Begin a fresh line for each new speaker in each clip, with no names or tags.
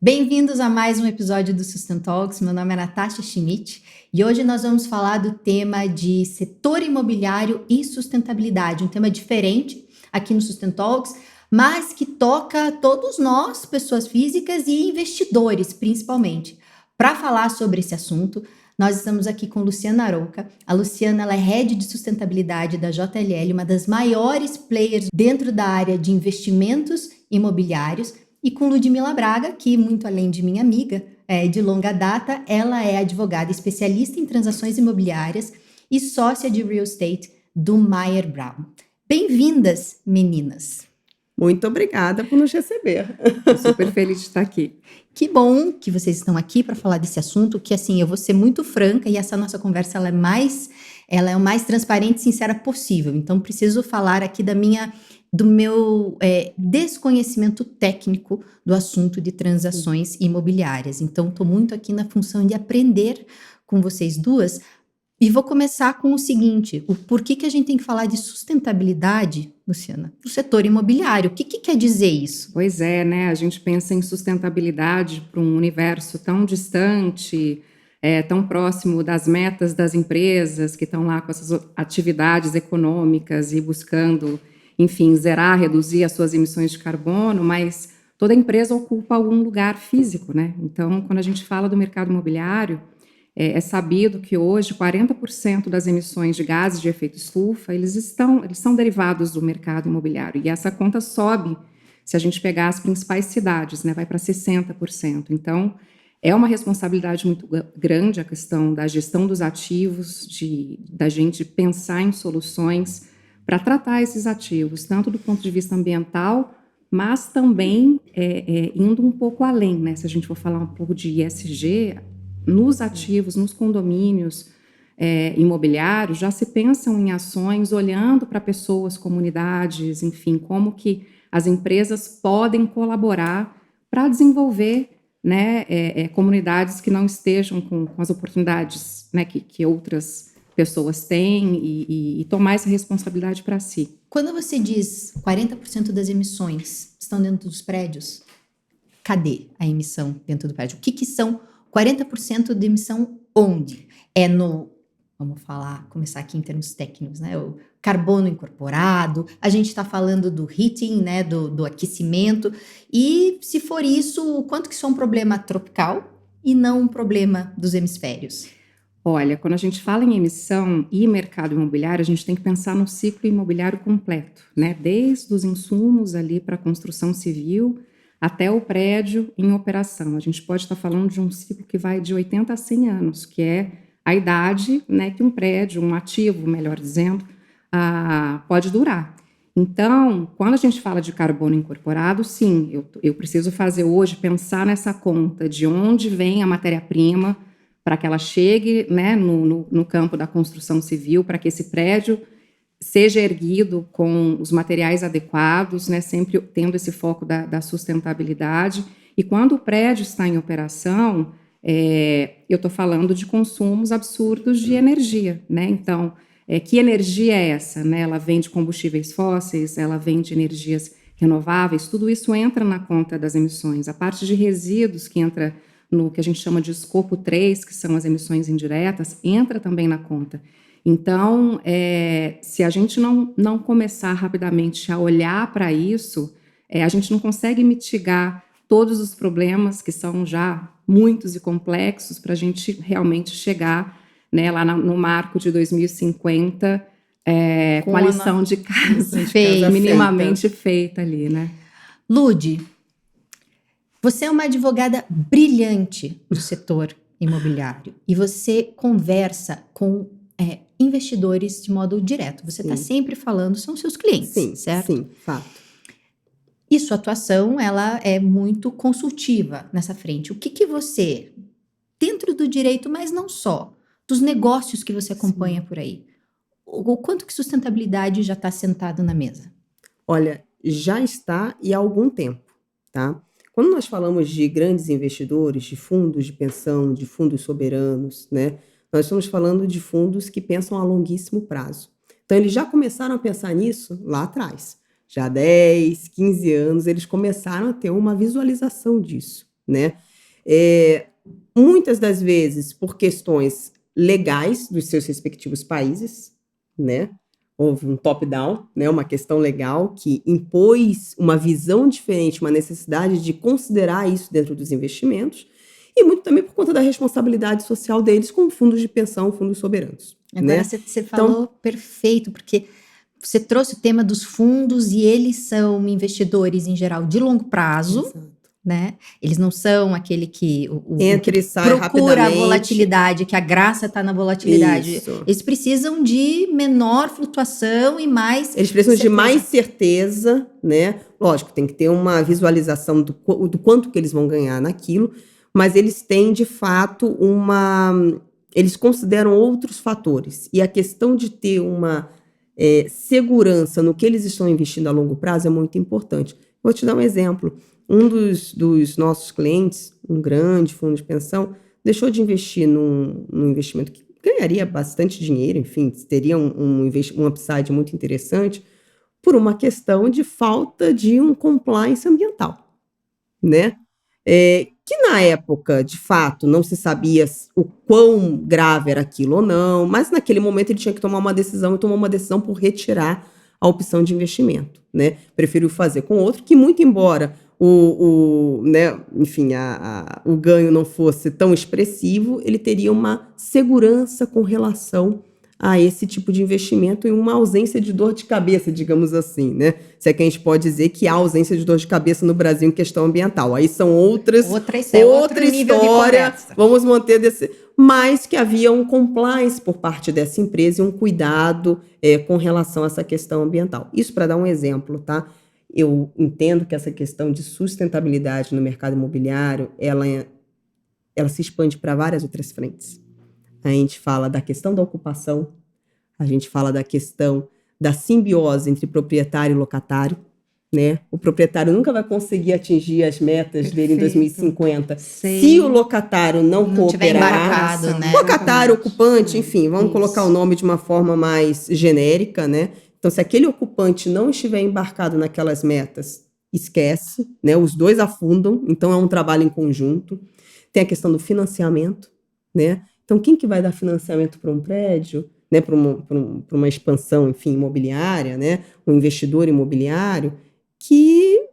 Bem-vindos a mais um episódio do Sustain Talks. Meu nome é Natasha Schmidt e hoje nós vamos falar do tema de setor imobiliário e sustentabilidade, um tema diferente aqui no Sustain Talks, mas que toca todos nós, pessoas físicas e investidores, principalmente. Para falar sobre esse assunto, nós estamos aqui com Luciana Arouca. A Luciana ela é Head de Sustentabilidade da JLL, uma das maiores players dentro da área de investimentos imobiliários. E com Ludmila Braga, que muito além de minha amiga, de longa data, ela é advogada especialista em transações imobiliárias e sócia de real estate do Mayer Brown. Bem-vindas, meninas!
Muito obrigada por nos receber.
Estou super feliz de estar aqui.
Que bom que vocês estão aqui para falar desse assunto, que assim, eu vou ser muito franca e essa nossa conversa ela é o mais transparente e sincera possível. Então, preciso falar aqui do meu desconhecimento técnico do assunto de transações imobiliárias. Então, estou muito aqui na função de aprender com vocês duas e vou começar com o seguinte, o porquê que a gente tem que falar de sustentabilidade, Luciana, no setor imobiliário. O que quer dizer isso?
Pois é, né? A gente pensa em sustentabilidade para um universo tão distante, tão próximo das metas das empresas que estão lá com essas atividades econômicas e buscando, enfim, zerar, reduzir as suas emissões de carbono, mas toda empresa ocupa algum lugar físico, né? Então, quando a gente fala do mercado imobiliário, é sabido que hoje 40% das emissões de gases de efeito estufa, eles são derivados do mercado imobiliário, e essa conta sobe se a gente pegar as principais cidades, né? Vai para 60%. Então, é uma responsabilidade muito grande a questão da gestão dos ativos, da gente pensar em soluções para tratar esses ativos, tanto do ponto de vista ambiental, mas também indo um pouco além, né? Se a gente for falar um pouco de ESG, nos ativos, nos condomínios imobiliários, já se pensam em ações olhando para pessoas, comunidades, enfim, como que as empresas podem colaborar para desenvolver, né, comunidades que não estejam com as oportunidades, né, que outras pessoas têm e tomar essa responsabilidade para si.
Quando você diz 40% das emissões estão dentro dos prédios, cadê a emissão dentro do prédio? O que são 40% de emissão onde? Começar aqui em termos técnicos, né? O carbono incorporado, a gente está falando do heating, né? Do aquecimento, e se for isso, o quanto que isso é um problema tropical e não um problema dos hemisférios?
Olha, quando a gente fala em emissão e mercado imobiliário, a gente tem que pensar no ciclo imobiliário completo, né? Desde os insumos ali para a construção civil até o prédio em operação. A gente pode estar falando de um ciclo que vai de 80 a 100 anos, que é a idade, né, que um prédio, um ativo, melhor dizendo, pode durar. Então, quando a gente fala de carbono incorporado, sim, eu preciso fazer hoje, pensar nessa conta de onde vem a matéria-prima para que ela chegue, né, no campo da construção civil, para que esse prédio seja erguido com os materiais adequados, né, sempre tendo esse foco da sustentabilidade. E quando o prédio está em operação, eu estou falando de consumos absurdos de energia, né? Então, que energia é essa? Né? Ela vem de combustíveis fósseis, ela vem de energias renováveis, tudo isso entra na conta das emissões. A parte de resíduos, que entra no que a gente chama de escopo 3, que são as emissões indiretas, entra também na conta. Então, se a gente não começar rapidamente a olhar para isso, a gente não consegue mitigar todos os problemas que são já muitos e complexos para a gente realmente chegar, né, lá no marco de 2050 com a lição de casa minimamente feita ali, né?
Lud, você é uma advogada brilhante do setor imobiliário e você conversa com investidores de modo direto. Você está sempre falando, são seus clientes,
sim,
certo?
Sim, fato.
E sua atuação, ela é muito consultiva nessa frente. O que você, dentro do direito, mas não só, dos negócios que você acompanha por aí, o quanto que sustentabilidade já está sentado na mesa?
Olha, já está e há algum tempo, tá? Quando nós falamos de grandes investidores, de fundos de pensão, de fundos soberanos, né? Nós estamos falando de fundos que pensam a longuíssimo prazo. Então, eles já começaram a pensar nisso lá atrás. Já há 10, 15 anos, eles começaram a ter uma visualização disso, né? Muitas das vezes por questões legais dos seus respectivos países, né? Houve um top-down, né? Uma questão legal que impôs uma visão diferente, uma necessidade de considerar isso dentro dos investimentos, e muito também por conta da responsabilidade social deles com fundos de pensão, fundos soberanos.
Agora
né?
você falou perfeito, porque você trouxe o tema dos fundos e eles são investidores, em geral, de longo prazo,
Exato.
né? Eles não são aquele que
Entra e sai
procura a
rapidamente.
volatilidade, que a graça está na volatilidade.
Isso.
Eles precisam de menor flutuação e mais
Eles precisam de
certeza.
mais certeza, né? Lógico, tem que ter uma visualização do quanto que eles vão ganhar naquilo, mas eles têm, de fato, eles consideram outros fatores. E a questão de ter uma segurança no que eles estão investindo a longo prazo é muito importante. Vou te dar um exemplo. Um dos nossos clientes, um grande fundo de pensão, deixou de investir num investimento que ganharia bastante dinheiro, enfim, teria um upside muito interessante, por uma questão de falta de um compliance ambiental, né? Que na época, de fato, não se sabia o quão grave era aquilo ou não, mas naquele momento ele tinha que tomar uma decisão, e tomou uma decisão por retirar a opção de investimento, né? Preferiu fazer com outro que, muito embora né, enfim, o ganho não fosse tão expressivo, ele teria uma segurança com relação a esse tipo de investimento e uma ausência de dor de cabeça, digamos assim, né? Se é que a gente pode dizer que há ausência de dor de cabeça no Brasil em questão ambiental. Aí são outra
nível de
história,
conversa.
vamos manter mas que havia um compliance por parte dessa empresa e um cuidado com relação a essa questão ambiental. Isso para dar um exemplo, tá? Eu entendo que essa questão de sustentabilidade no mercado imobiliário, ela se expande para várias outras frentes. A gente fala da questão da ocupação, a gente fala da questão da simbiose entre proprietário e locatário, né? O proprietário nunca vai conseguir atingir as metas dele em 2050 se o locatário não
tiver
cooperar.
embarcado, né?
Locatário, ocupante, enfim, vamos colocar o nome de uma forma mais genérica, né? Então, se aquele ocupante não estiver embarcado naquelas metas, esquece, né? Os dois afundam, então é um trabalho em conjunto. Tem a questão do financiamento, né? Então, quem que vai dar financiamento para um prédio, né? Para uma expansão, enfim, imobiliária, né? Um investidor imobiliário que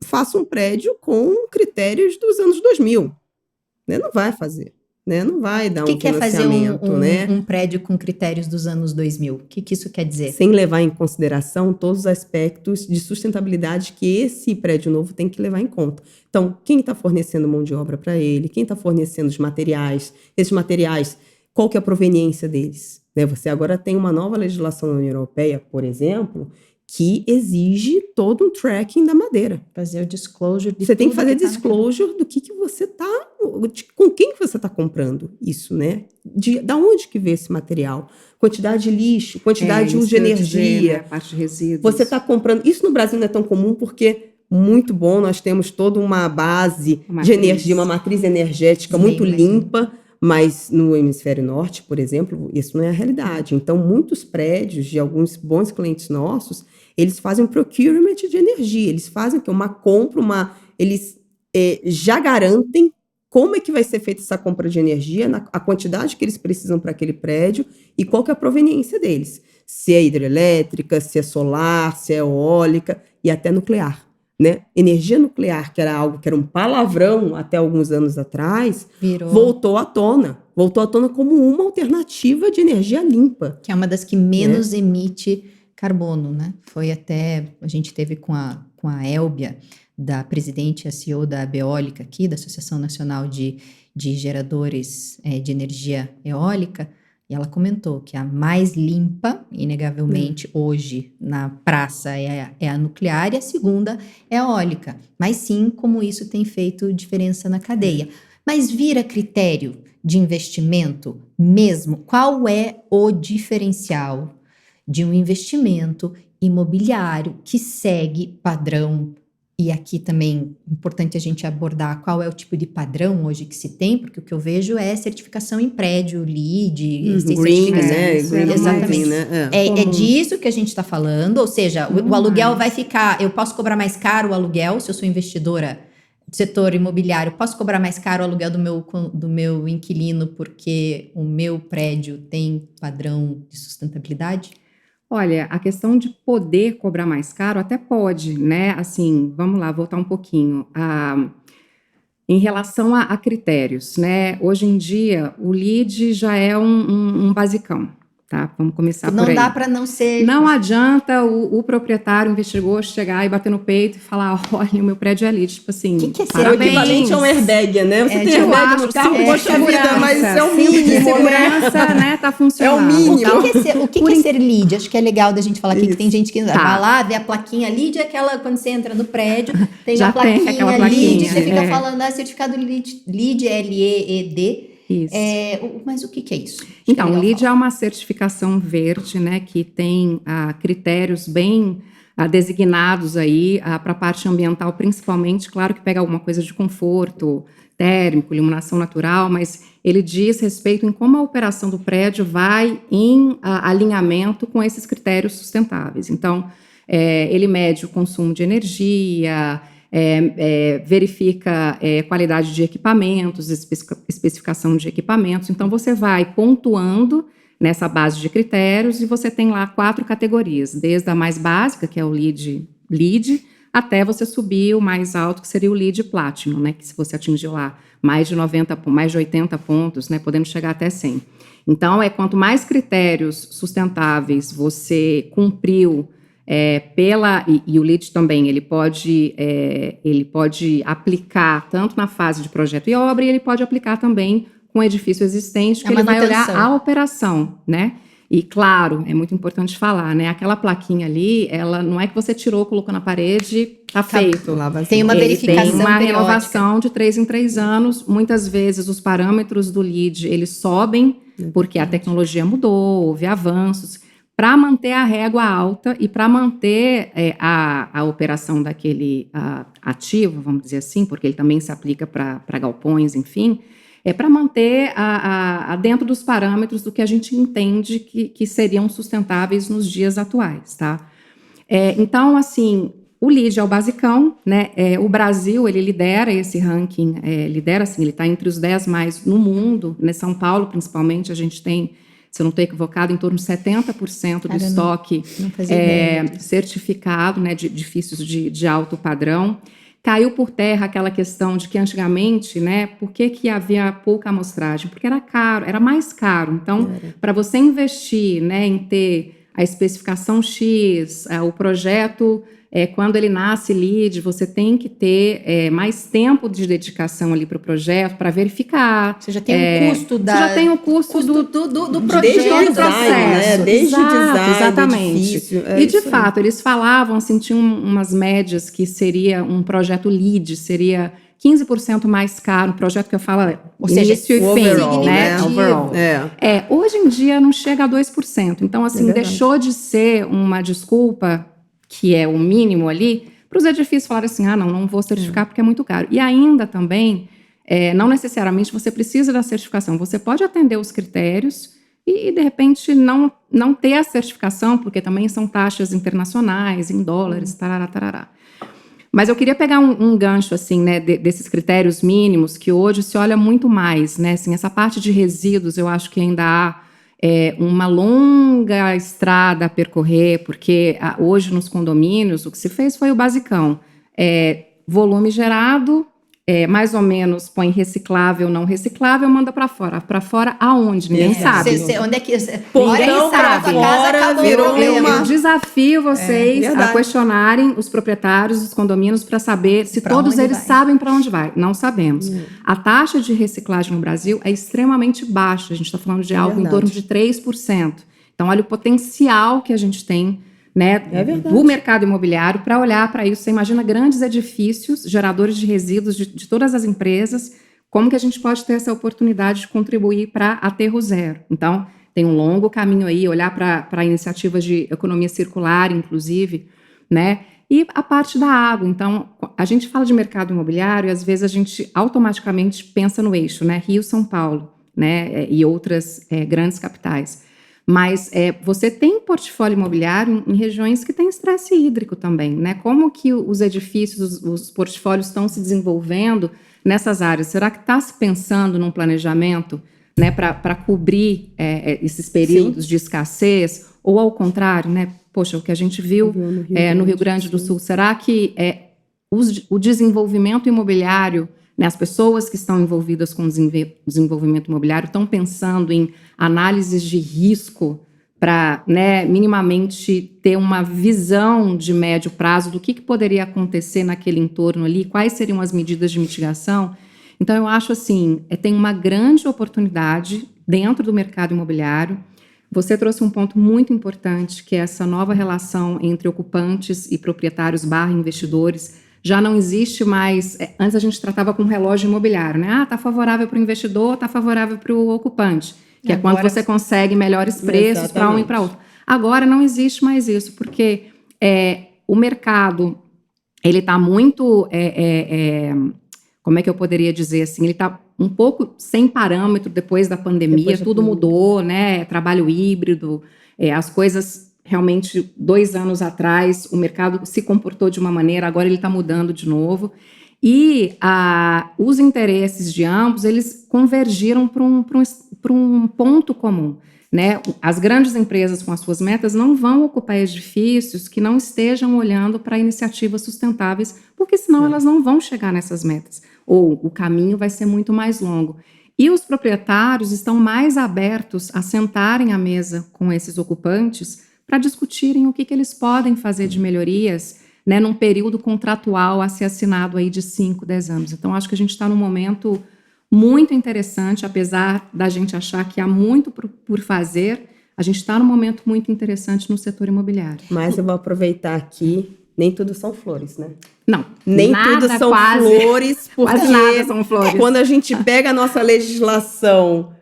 faça um prédio com critérios dos anos 2000, né? Não vai fazer. Né? Não vai dar um financiamento,
fazer
né?
um prédio com critérios dos anos 2000? O que isso quer dizer?
Sem levar em consideração todos os aspectos de sustentabilidade que esse prédio novo tem que levar em conta. Então, quem está fornecendo mão de obra para ele? Quem está fornecendo os materiais? Esses materiais, qual que é a proveniência deles? Né? Você agora tem uma nova legislação na União Europeia, por exemplo, que exige todo um tracking da madeira.
Fazer o disclosure de
Você tem que
tudo
fazer
tá
disclosure do que você está, com quem que você está comprando isso, né? Da onde que veio esse material? Quantidade de lixo, quantidade de uso de energia.
Dizer, né? A parte de resíduos.
Você está comprando. Isso no Brasil não é tão comum porque, muito bom, nós temos toda uma base de energia, uma matriz energética muito limpa, mas no hemisfério norte, por exemplo, isso não é a realidade. Então, muitos prédios de alguns bons clientes nossos, eles fazem um procurement de energia, eles fazem uma compra, eles já garantem como é que vai ser feita essa compra de energia, a quantidade que eles precisam para aquele prédio e qual que é a proveniência deles. Se é hidrelétrica, se é solar, se é eólica e até nuclear. Né? Energia nuclear, que era algo que era um palavrão até alguns anos atrás, voltou à tona como uma alternativa de energia limpa.
Que é uma das que menos emite carbono, né? Foi até, a gente teve com a Elbia, da presidente e a CEO da Beólica aqui, da Associação Nacional de Geradores de Energia Eólica, e ela comentou que a mais limpa, inegavelmente, hoje na praça é a nuclear e a segunda é a eólica. Mas sim, como isso tem feito diferença na cadeia. Mas vira critério de investimento mesmo? Qual é o diferencial de um investimento imobiliário que segue padrão? E aqui também é importante a gente abordar qual é o tipo de padrão hoje que se tem, porque o que eu vejo é certificação em prédio, LEED,
green, né?
Exatamente.
Né?
É disso que a gente está falando, ou seja, o aluguel vai ficar, eu posso cobrar mais caro o aluguel se eu sou investidora setor imobiliário, posso cobrar mais caro o aluguel do meu inquilino porque o meu prédio tem padrão de sustentabilidade?
Olha, a questão de poder cobrar mais caro até pode, né? Assim, vamos lá, voltar um pouquinho. Em relação a critérios, né? Hoje em dia, o LEED já é um basicão, tá? Vamos começar por
Não
aí.
dá para não ser.
Não adianta o proprietário investigou chegar e bater no peito e falar: olha, o meu prédio é LEED. Tipo assim,
Que é ser
É o
parabéns.
equivalente a um airbag, né? Você tem
eu
airbag no
acho,
carro,
cinto de
poxa vida,
segurança.
mas isso é o
Cinto de
mínimo, né?
segurança, né? Tá funcionando.
É o mínimo.
O que é ser LEED? Acho que é legal da gente falar aqui que tem gente que
Tá.
vai lá, vê a plaquinha LEED, é aquela quando você entra no prédio, tem
Já
a plaquinha,
tem aquela
LEED,
plaquinha,
você fica
é.
falando, certificado LEED, LEED.
Isso.
Mas o que é isso? Acho que
Então, o
legal
LEED
falar.
é uma certificação verde, né, que tem critérios bem designados aí para a parte ambiental, principalmente, claro que pega alguma coisa de conforto térmico, iluminação natural, mas ele diz respeito em como a operação do prédio vai em alinhamento com esses critérios sustentáveis. Então, ele mede o consumo de energia, verifica qualidade de equipamentos, especificação de equipamentos. Então, você vai pontuando nessa base de critérios e você tem lá 4 categorias, desde a mais básica, que é o LEED, até você subir o mais alto, que seria o LEED Platinum, né? Que se você atingir lá mais de 80 pontos, né? Podendo chegar até 100. Então, quanto mais critérios sustentáveis você cumpriu, e o LEED também, ele pode aplicar tanto na fase de projeto e obra, e ele pode aplicar também com o edifício existente, que ele vai olhar a operação, né? E, claro, é muito importante falar, né? Aquela plaquinha ali, ela não é que você tirou, colocou na parede, tá feito.
Tem uma verificação
Tem uma
periódica.
renovação de 3 em 3 anos. Muitas vezes os parâmetros do LEED, eles sobem, porque a tecnologia mudou, houve avanços, para manter a régua alta e para manter a operação daquele ativo, vamos dizer assim, porque ele também se aplica para galpões, enfim, para manter dentro dos parâmetros do que a gente entende que seriam sustentáveis nos dias atuais, tá? Então, assim, o LEED é o basicão, né? O Brasil, ele lidera esse ranking, ele está entre os 10 mais no mundo, né? São Paulo, principalmente, a gente tem, se eu não estou equivocado, em torno de 70% do estoque certificado, né, de edifícios de alto padrão. Caiu por terra aquela questão de que antigamente, né, por que havia pouca amostragem? Porque era caro, era mais caro. Então, para você investir, né, em ter a especificação X, o projeto, quando ele nasce LEED, você tem que ter mais tempo de dedicação ali para o projeto, para verificar.
Você já tem o custo
Você já tem o custo
do projeto.
Desde o design,
processo.
né? Desde o design,
exatamente.
do edifício.
E, de fato, eles falavam, assim, tinham umas médias que seria um projeto LEED, seria 15% mais caro, um projeto que eu falo
ou seja,
início e fim,
overall,
né?
né?
Overall. Hoje em dia não chega a 2%. Então, assim, deixou de ser uma desculpa, que é o mínimo ali, para os edifícios falarem assim, não vou certificar porque é muito caro. E ainda também, não necessariamente você precisa da certificação, você pode atender os critérios e de repente, não ter a certificação, porque também são taxas internacionais, em dólares, tarará, tarará. Mas eu queria pegar um gancho, assim, né, desses critérios mínimos, que hoje se olha muito mais, né, assim, essa parte de resíduos, eu acho que ainda há uma longa estrada a percorrer, porque hoje nos condomínios o que se fez foi o basicão, volume gerado, mais ou menos põe reciclável, não reciclável, manda para fora aonde? Ninguém sabe.
Onde é que
Portão para fora virou
Eu desafio vocês a questionarem os proprietários dos condomínios para saber se todos eles sabem para onde vai. Não sabemos. A taxa de reciclagem no Brasil é extremamente baixa. A gente está falando de algo em torno de 3%. Então, olha o potencial que a gente tem, né, do mercado imobiliário para olhar para isso. Você imagina grandes edifícios, geradores de resíduos de todas as empresas, como que a gente pode ter essa oportunidade de contribuir para aterro zero. Então, tem um longo caminho aí, olhar para iniciativas de economia circular, inclusive, né? E a parte da água. Então, a gente fala de mercado imobiliário e às vezes a gente automaticamente pensa no eixo, né? Rio, São Paulo, né? E outras grandes capitais. Mas você tem portfólio imobiliário em regiões que tem estresse hídrico também, né? Como que os edifícios, os portfólios estão se desenvolvendo nessas áreas? Será que está se pensando num planejamento, né, para cobrir esses períodos de escassez? Ou ao contrário, né? Poxa, o que a gente viu no Rio Grande do Sul, será que o desenvolvimento imobiliário, né, as pessoas que estão envolvidas com o desenvolvimento imobiliário estão pensando em análises de risco para, né, minimamente ter uma visão de médio prazo do que poderia acontecer naquele entorno ali, quais seriam as medidas de mitigação? Então, eu acho assim, tem uma grande oportunidade dentro do mercado imobiliário. Você trouxe um ponto muito importante, que é essa nova relação entre ocupantes e proprietários / investidores. Já não existe mais... Antes a gente tratava com relógio imobiliário, né? Tá favorável para o investidor, tá favorável para o ocupante. Que agora, é quando você consegue melhores preços para um e para outro. Agora não existe mais isso, porque o mercado, ele está muito... como é que eu poderia dizer assim? Ele está um pouco sem parâmetro depois da pandemia, tudo mudou, né? Trabalho híbrido, as coisas... Realmente, 2 anos atrás, o mercado se comportou de uma maneira, agora ele está mudando de novo. E os interesses de ambos, eles convergiram para um ponto comum, né? As grandes empresas com as suas metas não vão ocupar edifícios que não estejam olhando para iniciativas sustentáveis, porque senão elas não vão chegar nessas metas. Ou o caminho vai ser muito mais longo. E os proprietários estão mais abertos a sentarem à mesa com esses ocupantes para discutirem o que eles podem fazer de melhorias, né, num período contratual a ser assinado aí de 5, 10 anos. Então, acho que a gente está num momento muito interessante, apesar da gente achar que há muito por fazer, a gente está num momento muito interessante no setor imobiliário.
Mas eu vou aproveitar aqui, nem tudo são flores, né?
Não,
nem
nada,
tudo são
quase,
flores, porque
quase nada são flores.
Quando a gente pega a nossa legislação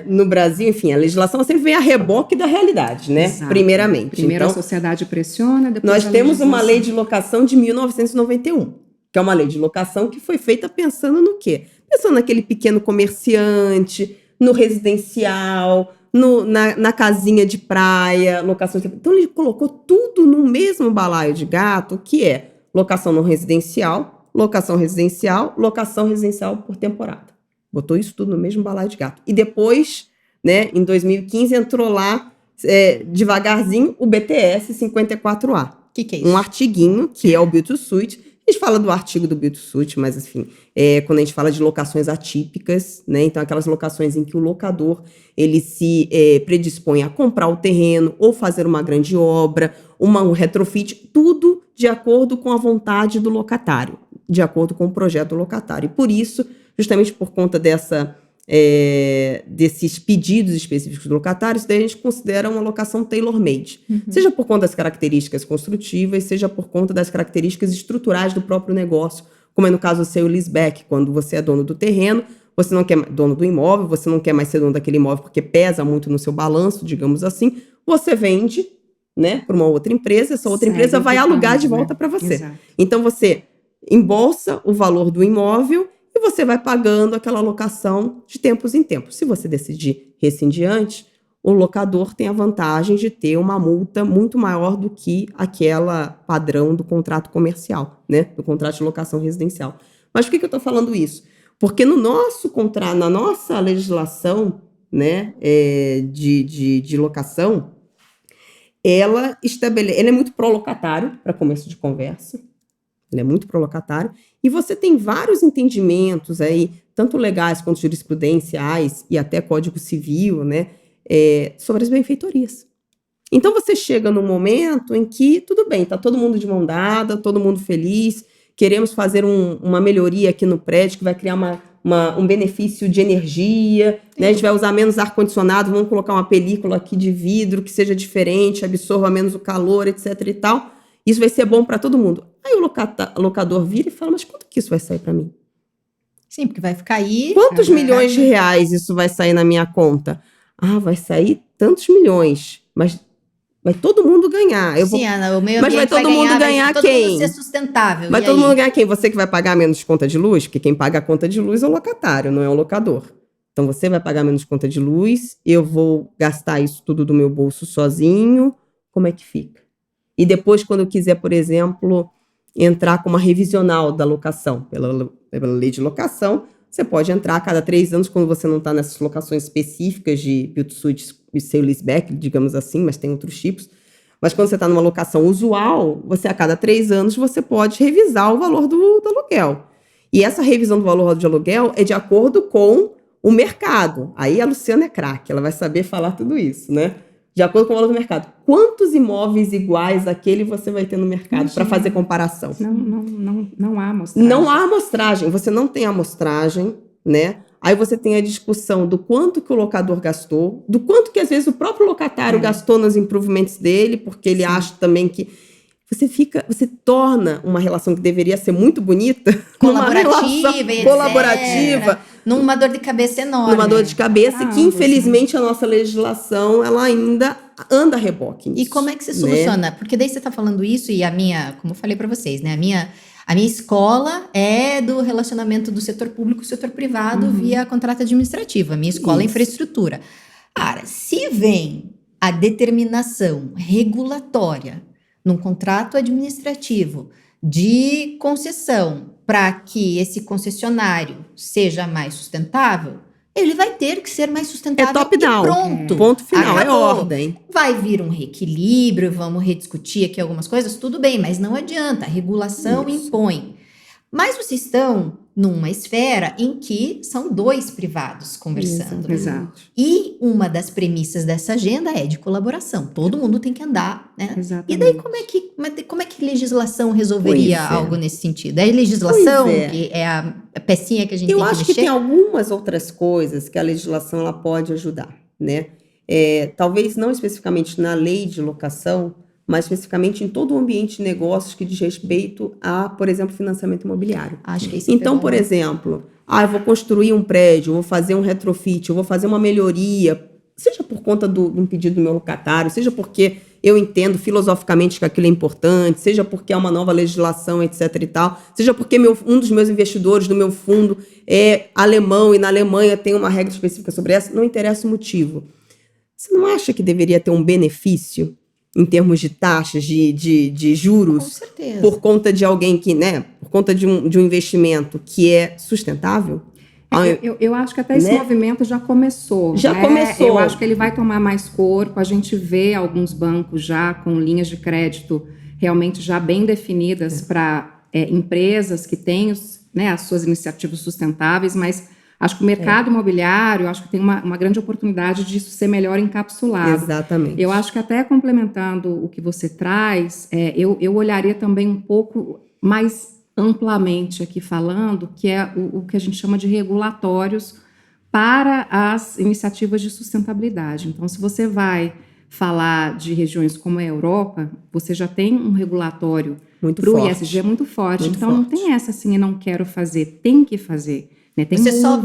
no Brasil, enfim, a legislação sempre vem a reboque da realidade, né?
Exato.
Primeiramente.
Primeiro
então,
a sociedade pressiona, depois
nós temos uma lei de locação de 1991, que é uma lei de locação que foi feita pensando no quê? Pensando naquele pequeno comerciante, no residencial, na casinha de praia, locação de... Então, ele colocou tudo no mesmo balaio de gato, que é locação não residencial, locação residencial por temporada. Botou isso tudo no mesmo balaio de gato. E depois, né, em 2015, entrou lá, devagarzinho, o BTS 54A.
Que é isso?
Um artiguinho, que é o Build to Suit. A gente fala do artigo do Build to Suit, mas, enfim, quando a gente fala de locações atípicas, né, então aquelas locações em que o locador, ele se predispõe a comprar o terreno ou fazer uma grande obra, um retrofit, tudo de acordo com a vontade do locatário, de acordo com o projeto do locatário. E por isso, justamente por conta desses pedidos específicos do locatário, isso daí a gente considera uma locação tailor-made. Seja por conta das características construtivas, seja por conta das características estruturais do próprio negócio, como é no caso do sale leaseback, quando você é dono do terreno, você não quer dono do imóvel, você não quer mais ser dono daquele imóvel porque pesa muito no seu balanço, digamos assim, você vende, né, para uma outra empresa, essa outra empresa vai alugar de volta para você.
Exato.
Então você embolsa o valor do imóvel e você vai pagando aquela locação de tempos em tempos. Se você decidir rescindir antes, o locador tem a vantagem de ter uma multa muito maior do que aquela padrão do contrato comercial, né? Do contrato de locação residencial. Mas por que eu estou falando isso? Porque no nosso contrato, na nossa legislação, né, de locação, ela é muito pró-locatário, para começo de conversa. Ele é muito pró-locatário. E você tem vários entendimentos aí, tanto legais quanto jurisprudenciais e até Código Civil, né, sobre as benfeitorias. Então você chega num momento em que, tudo bem, está todo mundo de mão dada, todo mundo feliz, queremos fazer uma melhoria aqui no prédio que vai criar um benefício de energia, né? A gente vai usar menos ar-condicionado, vamos colocar uma película aqui de vidro que seja diferente, absorva menos o calor, etc e tal. Isso vai ser bom para todo mundo. Aí o locador vira e fala, mas quanto que isso vai sair para mim?
Sim, porque vai ficar aí...
Quantos milhões de reais isso vai sair na minha conta? Ah, vai sair tantos milhões, mas vai todo mundo ganhar.
Sim, Ana, o meio ambiente
mas vai todo mundo ganhar
vai
quem?
Todo mundo ser sustentável.
Vai todo mundo ganhar quem? Você que vai pagar menos conta de luz? Porque quem paga a conta de luz é o locatário, não é o locador. Então, você vai pagar menos conta de luz, eu vou gastar isso tudo do meu bolso sozinho, como é que fica? E depois, quando eu quiser, por exemplo, entrar com uma revisional da locação, pela lei de locação, você pode entrar a cada 3 anos, quando você não está nessas locações específicas de build-to-suit e sale-leaseback, digamos assim, mas tem outros tipos. Mas quando você está numa locação usual, você a cada 3 anos você pode revisar o valor do aluguel. E essa revisão do valor de aluguel é de acordo com o mercado. Aí a Luciana é craque, ela vai saber falar tudo isso, né? De acordo com o valor do mercado. Quantos imóveis iguais àquele você vai ter no mercado para fazer comparação?
Não há amostragem.
Não há amostragem, você não tem amostragem, né? Aí você tem a discussão do quanto que o locador gastou, do quanto que às vezes o próprio locatário gastou nos improvements dele, porque ele acha também que você torna uma relação que deveria ser muito bonita, colaborativa,
numa dor de cabeça enorme.
Numa dor de cabeça que, infelizmente, a nossa legislação, ela ainda anda a reboque nisso.
E como é que se soluciona? Porque daí você está falando isso e como eu falei para vocês, né? A minha escola é do relacionamento do setor público e setor privado via contrato administrativo. A minha escola é infraestrutura. Cara, se vem a determinação regulatória num contrato administrativo de concessão para que esse concessionário seja mais sustentável, ele vai ter que ser mais sustentável.
É top-down.
Pronto.
Ponto final,
acabou.
É ordem.
Vai vir um reequilíbrio, vamos rediscutir aqui algumas coisas, tudo bem, mas não adianta, a regulação impõe. Mas vocês estão numa esfera em que são 2 privados conversando.
Exato.
E uma das premissas dessa agenda é de colaboração. Todo mundo tem que andar, né?
Exatamente.
E daí como é que legislação resolveria algo nesse sentido? É a legislação que é a pecinha que a gente tem que mexer?
Eu acho que tem algumas outras coisas que a legislação ela pode ajudar, né? Talvez não especificamente na lei de locação, mas especificamente em todo o ambiente de negócios que diz respeito a, por exemplo, financiamento imobiliário.
Acho que isso
então, por exemplo, eu vou construir um prédio, vou fazer um retrofit, eu vou fazer uma melhoria, seja por conta de um pedido do meu locatário, seja porque eu entendo filosoficamente que aquilo é importante, seja porque é uma nova legislação, etc. e tal, seja porque um dos meus investidores do meu fundo é alemão e na Alemanha tem uma regra específica sobre essa, não interessa o motivo. Você não acha que deveria ter um benefício em termos de taxas, de juros,
com certeza,
por conta de alguém que, né, por conta de um investimento que é sustentável?
Eu acho que até esse movimento já começou.
Começou.
Eu acho que ele vai tomar mais corpo. A gente vê alguns bancos já com linhas de crédito realmente já bem definidas para empresas que têm as suas iniciativas sustentáveis, mas acho que o mercado imobiliário, acho que tem uma grande oportunidade disso ser melhor encapsulado.
Exatamente.
Eu acho que até complementando o que você traz, eu olharia também um pouco mais amplamente aqui falando, que é o que a gente chama de regulatórios para as iniciativas de sustentabilidade. Então, se você vai falar de regiões como a Europa, você já tem um regulatório para o ESG muito forte. Então, não tem essa assim, eu não quero fazer, tem que fazer. Né?
Você só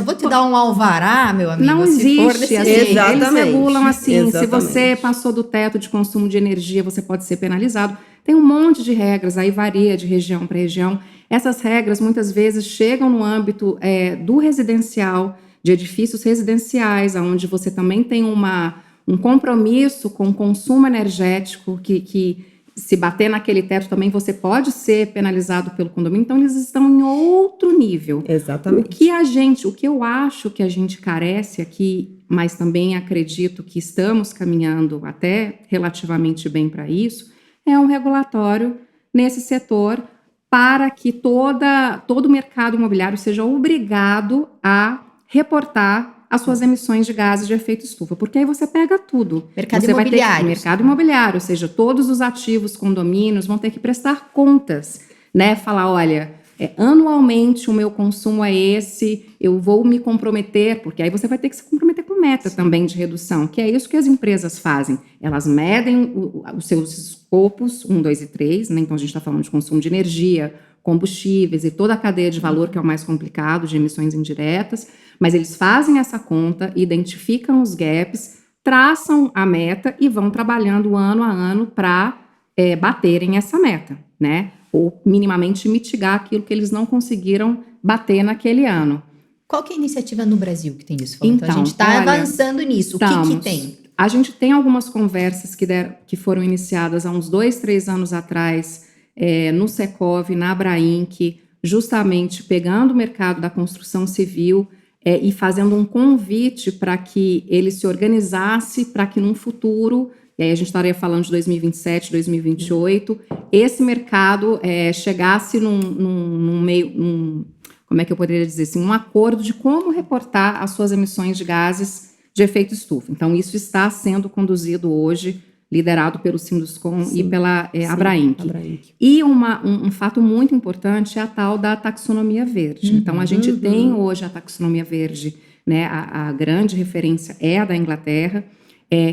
vou te dar um alvará, meu amigo.
Não existe assim.
Exatamente.
Eles regulam assim,
Exatamente.
Se você passou do teto de consumo de energia, você pode ser penalizado. Tem um monte de regras, aí varia de região para região. Essas regras, muitas vezes, chegam no âmbito do residencial, de edifícios residenciais, onde você também tem um compromisso com o consumo energético, que se bater naquele teto também, você pode ser penalizado pelo condomínio. Então, eles estão em outro nível.
Exatamente.
O que eu acho que a gente carece aqui, mas também acredito que estamos caminhando até relativamente bem para isso, é um regulatório nesse setor para que todo o mercado imobiliário seja obrigado a reportar as suas emissões de gases de efeito estufa, porque aí você pega tudo.
Mercado
imobiliário, ou seja, todos os ativos, condomínios vão ter que prestar contas, né? Falar, olha, anualmente o meu consumo é esse, eu vou me comprometer, porque aí você vai ter que se comprometer com meta também de redução, que é isso que as empresas fazem. Elas medem os seus escopos 1, 2 e 3, né? Então a gente está falando de consumo de energia, combustíveis e toda a cadeia de valor, que é o mais complicado, de emissões indiretas, mas eles fazem essa conta, identificam os gaps, traçam a meta e vão trabalhando ano a ano para baterem essa meta, né? Ou minimamente mitigar aquilo que eles não conseguiram bater naquele ano.
Qual que é a iniciativa no Brasil que tem isso? Então, a gente está
olha,
avançando nisso. O que tem?
A gente tem algumas conversas que foram iniciadas há uns 2, 3 anos atrás, no Secov, na Abrainc, justamente pegando o mercado da construção civil e fazendo um convite para que ele se organizasse para que num futuro, e aí a gente estaria falando de 2027, 2028, esse mercado chegasse num meio, como é que eu poderia dizer assim, um acordo de como reportar as suas emissões de gases de efeito estufa. Então, isso está sendo conduzido hoje, liderado pelo Sinduscon e pela Abrainc. E um fato muito importante é a tal da taxonomia verde. Então, a gente tem hoje a taxonomia verde, né? A grande referência é a da Inglaterra,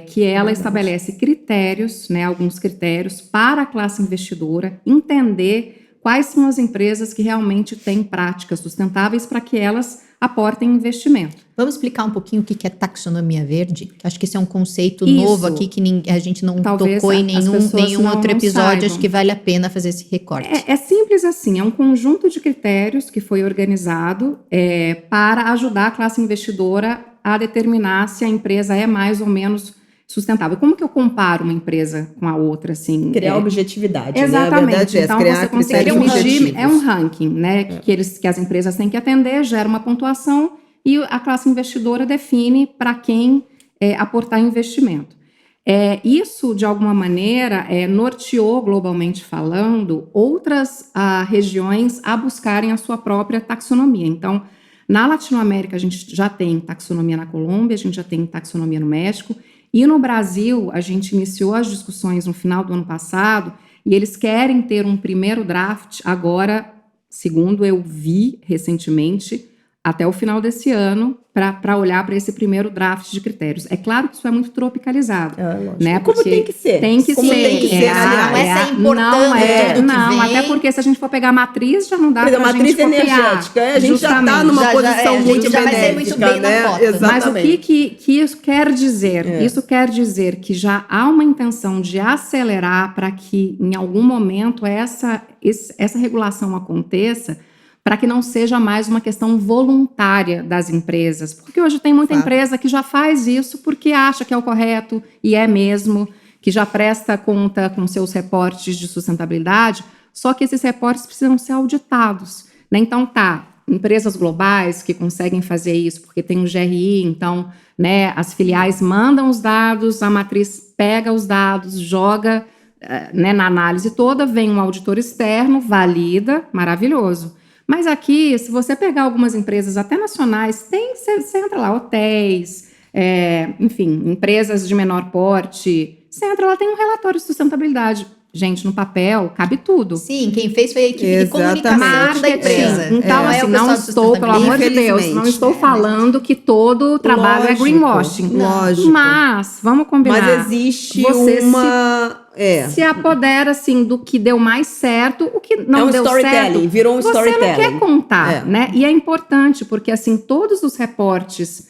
que ela estabelece critérios, né? Alguns critérios para a classe investidora entender quais são as empresas que realmente têm práticas sustentáveis para que elas aportem investimento.
Vamos explicar um pouquinho o que é taxonomia verde? Acho que esse é um conceito novo aqui que a gente não tocou em nenhum outro episódio. Acho que vale a pena fazer esse recorte.
É simples assim, é um conjunto de critérios que foi organizado para ajudar a classe investidora a determinar se a empresa é mais ou menos sustentável. Como que eu comparo uma empresa com a outra, assim?
Criar objetividade,
exatamente.
Né? A verdade
então,
criar
você consegue medir, um ranking, né? Que as empresas têm que atender, gera uma pontuação e a classe investidora define para quem aportar investimento. Isso, de alguma maneira, norteou, globalmente falando, outras regiões a buscarem a sua própria taxonomia. Então, na Latinoamérica, a gente já tem taxonomia na Colômbia, a gente já tem taxonomia no México, e no Brasil, a gente iniciou as discussões no final do ano passado, e eles querem ter um primeiro draft agora, segundo eu vi recentemente, até o final desse ano, para olhar para esse primeiro draft de critérios. É claro que isso é muito tropicalizado. né?
Como tem que ser.
Tem que ser.
Não é ser importante
não, até porque se a gente for pegar a matriz, já não dá para a gente copiar.
Matriz energética, a gente já está numa posição muito
já vai ser muito bem na foto.
Mas o que isso quer dizer? Isso quer dizer que já há uma intenção de acelerar para que, em algum momento, essa regulação aconteça, para que não seja mais uma questão voluntária das empresas. Porque hoje tem muita empresa que já faz isso porque acha que é o correto, e é mesmo, que já presta conta com seus reportes de sustentabilidade, só que esses reportes precisam ser auditados. Né? Então, empresas globais que conseguem fazer isso, porque tem o GRI, então, né, as filiais mandam os dados, a matriz pega os dados, joga na análise toda, vem um auditor externo, valida, maravilhoso. Mas aqui, se você pegar algumas empresas até nacionais, você entra lá, hotéis, enfim, empresas de menor porte, você entra lá, tem um relatório de sustentabilidade. Gente, no papel, cabe tudo.
Sim, quem fez foi a equipe de comunicação da empresa.
Então, assim, não estou, pelo amor de Deus, não estou falando que todo o trabalho é greenwashing.
Lógico.
Mas, vamos combinar.
Mas existe
se apodera, assim, do que deu mais certo, o que não deu certo.
Virou um storytelling.
Você não quer contar, né? E é importante, porque, assim, todos os reportes,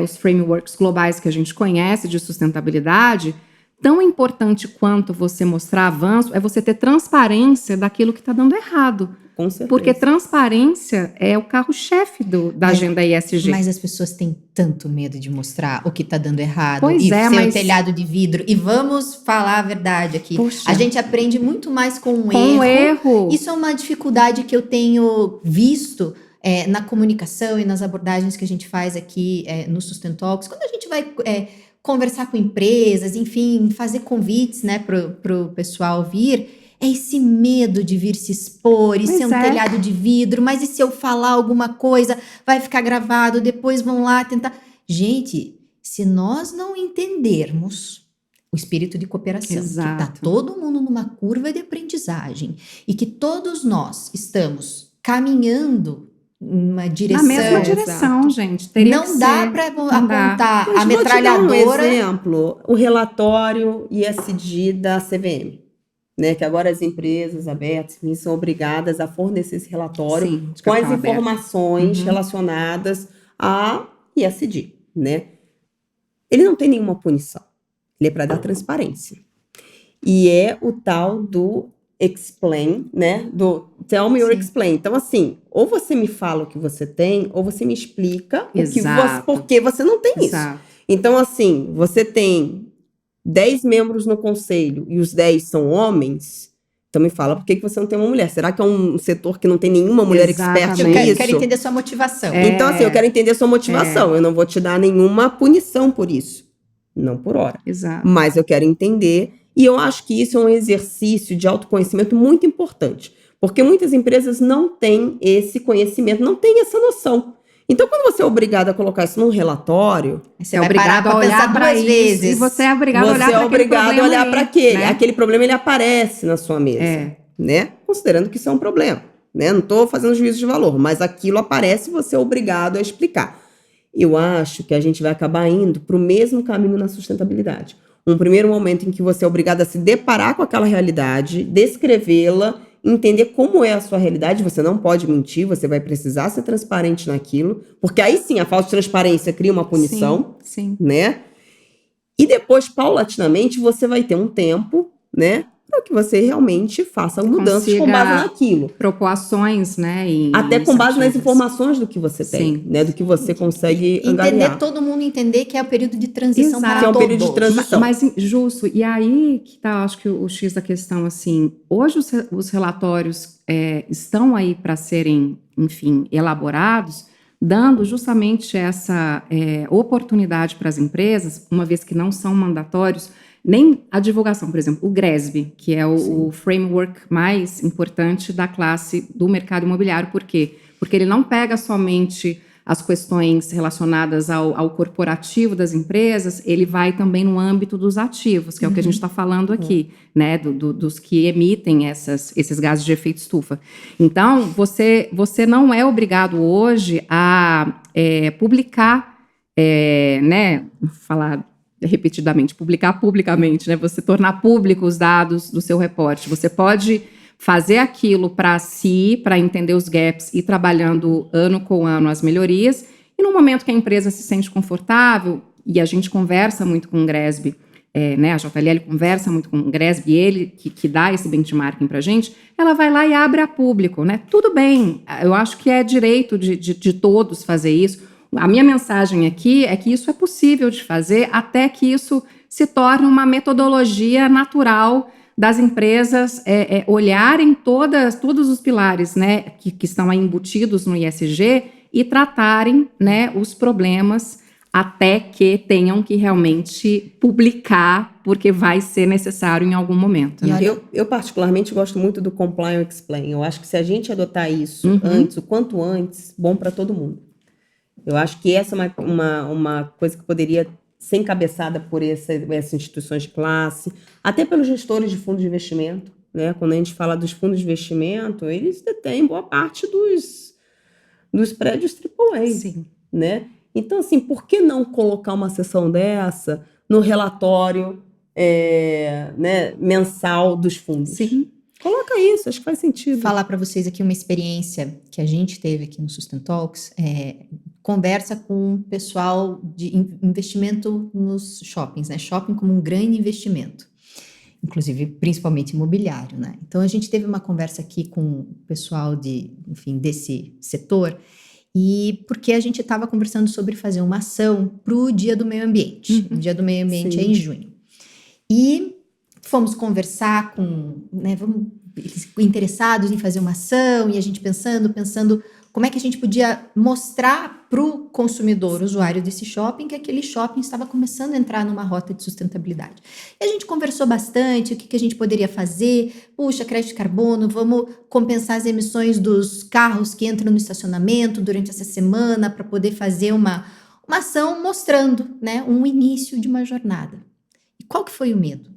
os frameworks globais que a gente conhece de sustentabilidade, tão importante quanto você mostrar avanço é você ter transparência daquilo que está dando errado.
Com certeza.
Porque transparência é o carro-chefe da agenda ESG.
Mas as pessoas têm tanto medo de mostrar o que está dando errado.
Pois
ser o telhado de vidro. E vamos falar a verdade aqui.
Poxa.
A gente aprende muito mais com
um erro.
Isso é uma dificuldade que eu tenho visto na comunicação e nas abordagens que a gente faz aqui no Sustent Talks. Quando a gente vai conversar com empresas, enfim, fazer convites, né, pro pessoal vir, esse medo de vir se expor e ser um telhado de vidro, mas e se eu falar alguma coisa, vai ficar gravado, depois vão lá tentar... Gente, se nós não entendermos o espírito de cooperação, que está todo mundo numa curva de aprendizagem e que todos nós estamos caminhando uma direção.
Na mesma direção, gente.
Não dá para apontar a metralhadora.
Vou te dar um exemplo, o relatório ESG da CVM, né, que agora as empresas abertas são obrigadas a fornecer esse relatório com as informações relacionadas a ESG, né? Ele não tem nenhuma punição, ele é para dar transparência. E é o tal do explain, né? Do tell me or
Sim.
explain. Então, assim, ou você me fala o que você tem, ou você me explica
Exato.
por que você não tem isso.
Exato.
Então, assim, você tem 10 membros no conselho e os 10 são homens, então me fala por que você não tem uma mulher. Será que é um setor que não tem nenhuma mulher expert
Exatamente.
Eu
nisso?
quero entender sua motivação.
Então, assim, eu quero entender a sua motivação. Eu não vou te dar nenhuma punição por isso. Não por hora.
Exato.
Mas eu quero entender. E eu acho que isso é um exercício de autoconhecimento muito importante. Porque muitas empresas não têm esse conhecimento, não têm essa noção. Então, quando você é obrigado a colocar isso num relatório,
Você
é
vai parar
obrigado a
pra
olhar
pensar
para
duas
isso.
vezes.
E você é obrigado a olhar
você
para
é obrigado a olhar para aquele.
né?
Aquele problema, ele aparece na sua mesa. Né? Considerando que isso é um problema. Né? Não estou fazendo juízo de valor, mas aquilo aparece e você é obrigado a explicar. Eu acho que a gente vai acabar indo para o mesmo caminho na sustentabilidade. Um primeiro momento em que você é obrigado a se deparar com aquela realidade, descrevê-la, entender como é a sua realidade. Você não pode mentir, você vai precisar ser transparente naquilo, porque aí sim a falta de transparência cria uma punição,
Sim.
né? E depois, paulatinamente, você vai ter um tempo, né, para que você realmente faça mudanças com base naquilo.
Propor ações, né?
Até com base nas informações do que você tem,
Sim.
né? Do que você consegue angariar.
Todo mundo entender que é o período de transição para
que é um
todos.
período de transição.
Mas, justo, e aí que tá, acho que o X da questão, assim, hoje os relatórios estão aí para serem, enfim, elaborados, dando justamente essa oportunidade para as empresas, uma vez que não são mandatórios, nem a divulgação, por exemplo, o GRESB, que é o framework mais importante da classe do mercado imobiliário. Por quê? Porque ele não pega somente as questões relacionadas ao corporativo das empresas, ele vai também no âmbito dos ativos, que é o que a gente está falando aqui, né, dos que emitem esses gases de efeito estufa. Então, você não é obrigado hoje a publicar, né, falar repetidamente, publicar publicamente, né, você tornar público os dados do seu reporte. Você pode fazer aquilo para si, para entender os gaps e trabalhando ano com ano as melhorias, e no momento que a empresa se sente confortável, e a gente conversa muito com o GRESB, né, a JLL conversa muito com o GRESB, e ele que dá esse benchmarking para a gente, ela vai lá e abre a público, né? Tudo bem, eu acho que é direito de todos fazer isso. A minha mensagem aqui é que isso é possível de fazer até que isso se torne uma metodologia natural das empresas olharem todos os pilares, né, que estão aí embutidos no ISG e tratarem, né, os problemas até que tenham que realmente publicar, porque vai ser necessário em algum momento. Né?
Eu particularmente gosto muito do Comply or Explain. Eu acho que se a gente adotar isso antes, o quanto antes, bom para todo mundo. Eu acho que essa é uma coisa que poderia ser encabeçada por essas instituições de classe, até pelos gestores de fundos de investimento, né? Quando a gente fala dos fundos de investimento, eles detêm boa parte dos prédios AAA,
Sim.
Né? Então, assim, por que não colocar uma sessão dessa no relatório né, mensal dos fundos?
Sim.
Coloca isso, acho que faz sentido.
Falar para vocês aqui uma experiência que a gente teve aqui no Sustent Talks, conversa com o pessoal de investimento nos shoppings, né? Shopping como um grande investimento, inclusive principalmente imobiliário, né? Então a gente teve uma conversa aqui com o pessoal desse setor, e porque a gente estava conversando sobre fazer uma ação para o Dia do Meio Ambiente. O Dia do Meio Ambiente é em junho. E fomos conversar com, né, eles interessados em fazer uma ação, e a gente pensando como é que a gente podia mostrar para o consumidor, usuário desse shopping, que aquele shopping estava começando a entrar numa rota de sustentabilidade. E a gente conversou bastante, o que a gente poderia fazer. Puxa, crédito de carbono, vamos compensar as emissões dos carros que entram no estacionamento durante essa semana para poder fazer uma ação mostrando, né, um início de uma jornada. E qual que foi o medo?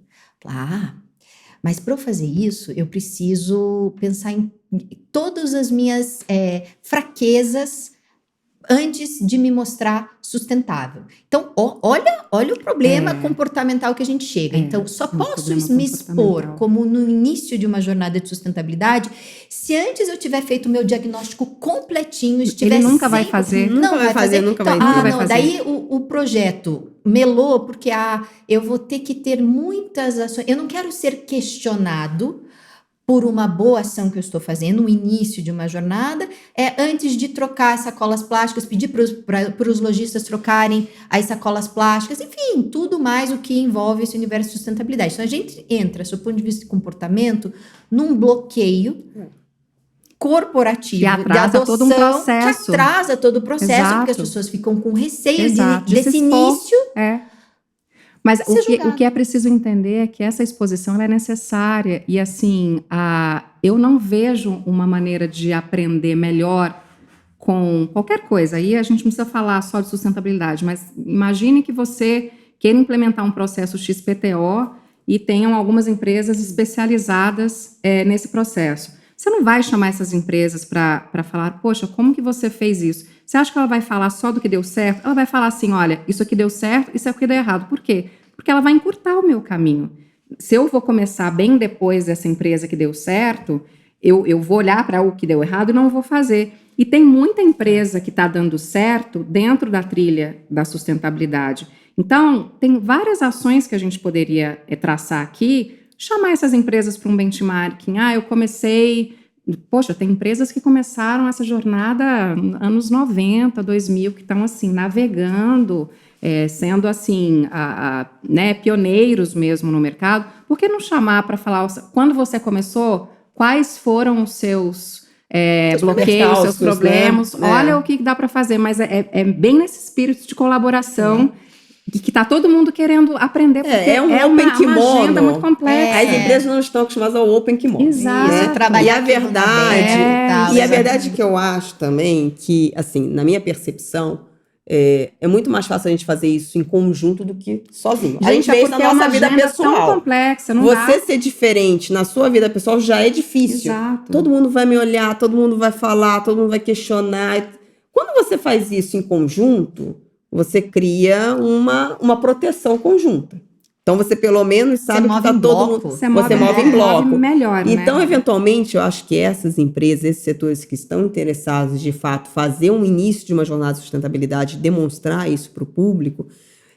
Mas para eu fazer isso, eu preciso pensar em todas as minhas fraquezas antes de me mostrar sustentável. Então, olha o problema comportamental que a gente chega. Então, só posso me expor como no início de uma jornada de sustentabilidade se antes eu tiver feito o meu diagnóstico completinho, estiver
Ele nunca vai fazer.
Nunca vai fazer.
Daí o projeto melou, porque eu vou ter que ter muitas ações. Eu não quero ser questionado por uma boa ação que eu estou fazendo, o início de uma jornada, antes de trocar as sacolas plásticas, pedir para os lojistas trocarem as sacolas plásticas, enfim, tudo mais o que envolve esse universo de sustentabilidade. Então, a gente entra, do ponto de vista de comportamento, num bloqueio corporativo,
que atrasa todo um processo.
Que atrasa todo o processo,
Exato.
porque as pessoas ficam com receio
Exato.
desse início.
Mas o que é preciso entender é que essa exposição ela é necessária e assim, eu não vejo uma maneira de aprender melhor com qualquer coisa. Aí a gente não precisa falar só de sustentabilidade, mas imagine que você queira implementar um processo XPTO e tenham algumas empresas especializadas nesse processo. Você não vai chamar essas empresas para falar, poxa, como que você fez isso? Você acha que ela vai falar só do que deu certo? Ela vai falar assim, olha, isso aqui deu certo, isso aqui deu errado. Por quê? Porque ela vai encurtar o meu caminho. Se eu vou começar bem depois dessa empresa que deu certo, eu vou olhar para o que deu errado e não vou fazer. E tem muita empresa que está dando certo dentro da trilha da sustentabilidade. Então, tem várias ações que a gente poderia traçar aqui, chamar essas empresas para um benchmarking. Eu comecei... Poxa, tem empresas que começaram essa jornada anos 90, 2000, que estão assim, navegando, sendo assim, né, pioneiros mesmo no mercado. Por que não chamar para falar, quando você começou, quais foram os seus bloqueios, seus problemas? Né? Olha o que dá para fazer, mas é bem nesse espírito de colaboração. Que está todo mundo querendo aprender, porque é
open kimono.
Uma agenda muito complexa.
As empresas não estão acostumadas ao open kimono.
Exato.
Né?
Trabalhar
e a verdade, a verdade que eu acho também que, assim, na minha percepção, é muito mais fácil a gente fazer isso em conjunto do que sozinho. A gente vê isso na nossa vida pessoal.
Tão complexa, não
Você ser diferente na sua vida pessoal já é difícil.
Exato.
Todo mundo vai me olhar, todo mundo vai falar, todo mundo vai questionar. Quando você faz isso em conjunto, você cria uma proteção conjunta. Então, você pelo menos sabe que está todo mundo... Você move em bloco.
Move melhor,
então,
né?
eventualmente, eu acho que essas empresas, esses setores que estão interessados, de fato, fazer um início de uma jornada de sustentabilidade, demonstrar isso para o público,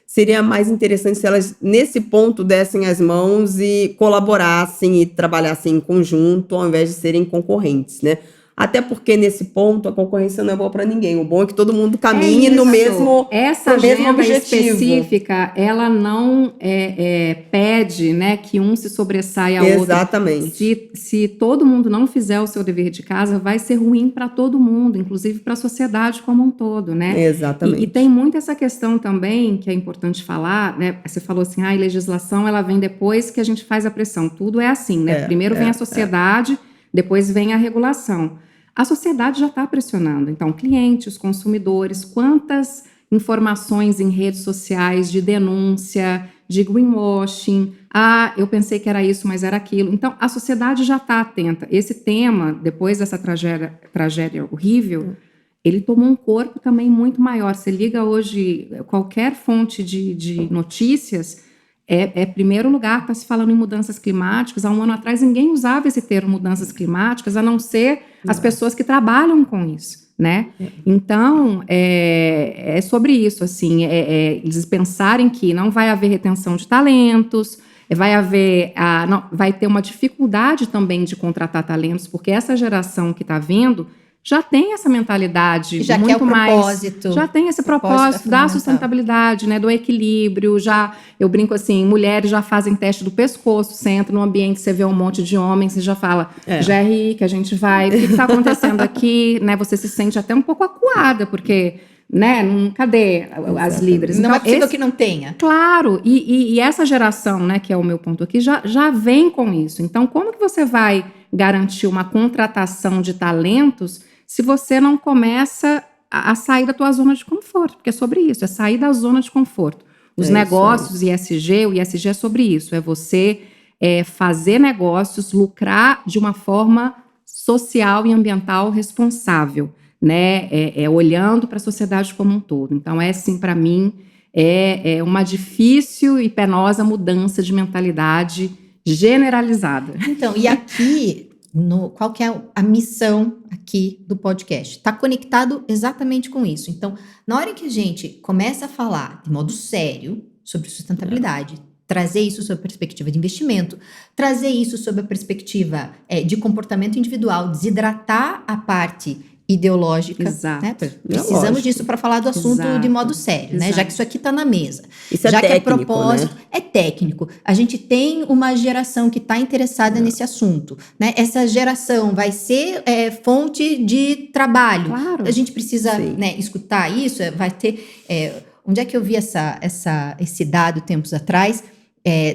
seria mais interessante se elas, nesse ponto, dessem as mãos e colaborassem e trabalhassem em conjunto, ao invés de serem concorrentes, né? Até porque, nesse ponto, a concorrência não é boa para ninguém. O bom é que todo mundo caminhe no mesmo objetivo.
Essa agenda específica, ela não pede, né, que um se sobressaia ao outro.
Exatamente.
Se todo mundo não fizer o seu dever de casa, vai ser ruim para todo mundo, inclusive para a sociedade como um todo, né?
Exatamente.
E tem muito essa questão também, que é importante falar, né? Você falou assim, a legislação, ela vem depois que a gente faz a pressão. Tudo é assim, né? Primeiro vem a sociedade, depois vem a regulação. A sociedade já está pressionando, então, clientes, consumidores, quantas informações em redes sociais de denúncia, de greenwashing, eu pensei que era isso, mas era aquilo. Então, a sociedade já está atenta. Esse tema, depois dessa tragédia horrível, ele tomou um corpo também muito maior. Você liga hoje, qualquer fonte de notícias... primeiro lugar, está se falando em mudanças climáticas. Há um ano atrás, ninguém usava esse termo mudanças climáticas, a não ser as pessoas que trabalham com isso, né? Então, é sobre isso, assim, eles pensarem que não vai haver retenção de talentos, vai ter uma dificuldade também de contratar talentos, porque essa geração que está vindo já tem essa mentalidade
já
muito
mais...
Já tem esse propósito da sustentabilidade, né, do equilíbrio. Eu brinco assim, mulheres já fazem teste do pescoço, você entra no ambiente, você vê um monte de homens, você já fala, GRI, que a gente vai, o que está acontecendo aqui, né, você se sente até um pouco acuada, porque... né? Cadê as líderes?
Não é possível que não tenha.
Claro, e essa geração, né, que é o meu ponto aqui, já vem com isso. Então, como que você vai garantir uma contratação de talentos se você não começa a sair da tua zona de conforto? Porque é sobre isso, é sair da zona de conforto. Os negócios, ESG, o ESG é sobre isso, é você fazer negócios, lucrar de uma forma social e ambiental responsável, né, olhando para a sociedade como um todo. Então, sim, para mim, é uma difícil e penosa mudança de mentalidade generalizada.
Então, e aqui, qual que é a missão aqui do podcast? Está conectado exatamente com isso. Então, na hora que a gente começa a falar de modo sério sobre sustentabilidade, trazer isso sob a perspectiva de investimento, trazer isso sob a perspectiva de comportamento individual, desidratar a parte ideológica.
Exato.
Né? Precisamos
lógico.
disso para falar do assunto
Exato.
de modo sério, né? Já que isso aqui está na mesa.
Isso é
Já que
técnico,
é propósito,
né?
é técnico. A gente tem uma geração que está interessada nesse assunto, né? Essa geração vai ser fonte de trabalho.
Claro.
A gente precisa,
Sim.
né, escutar isso, vai ter... onde é que eu vi esse dado tempos atrás?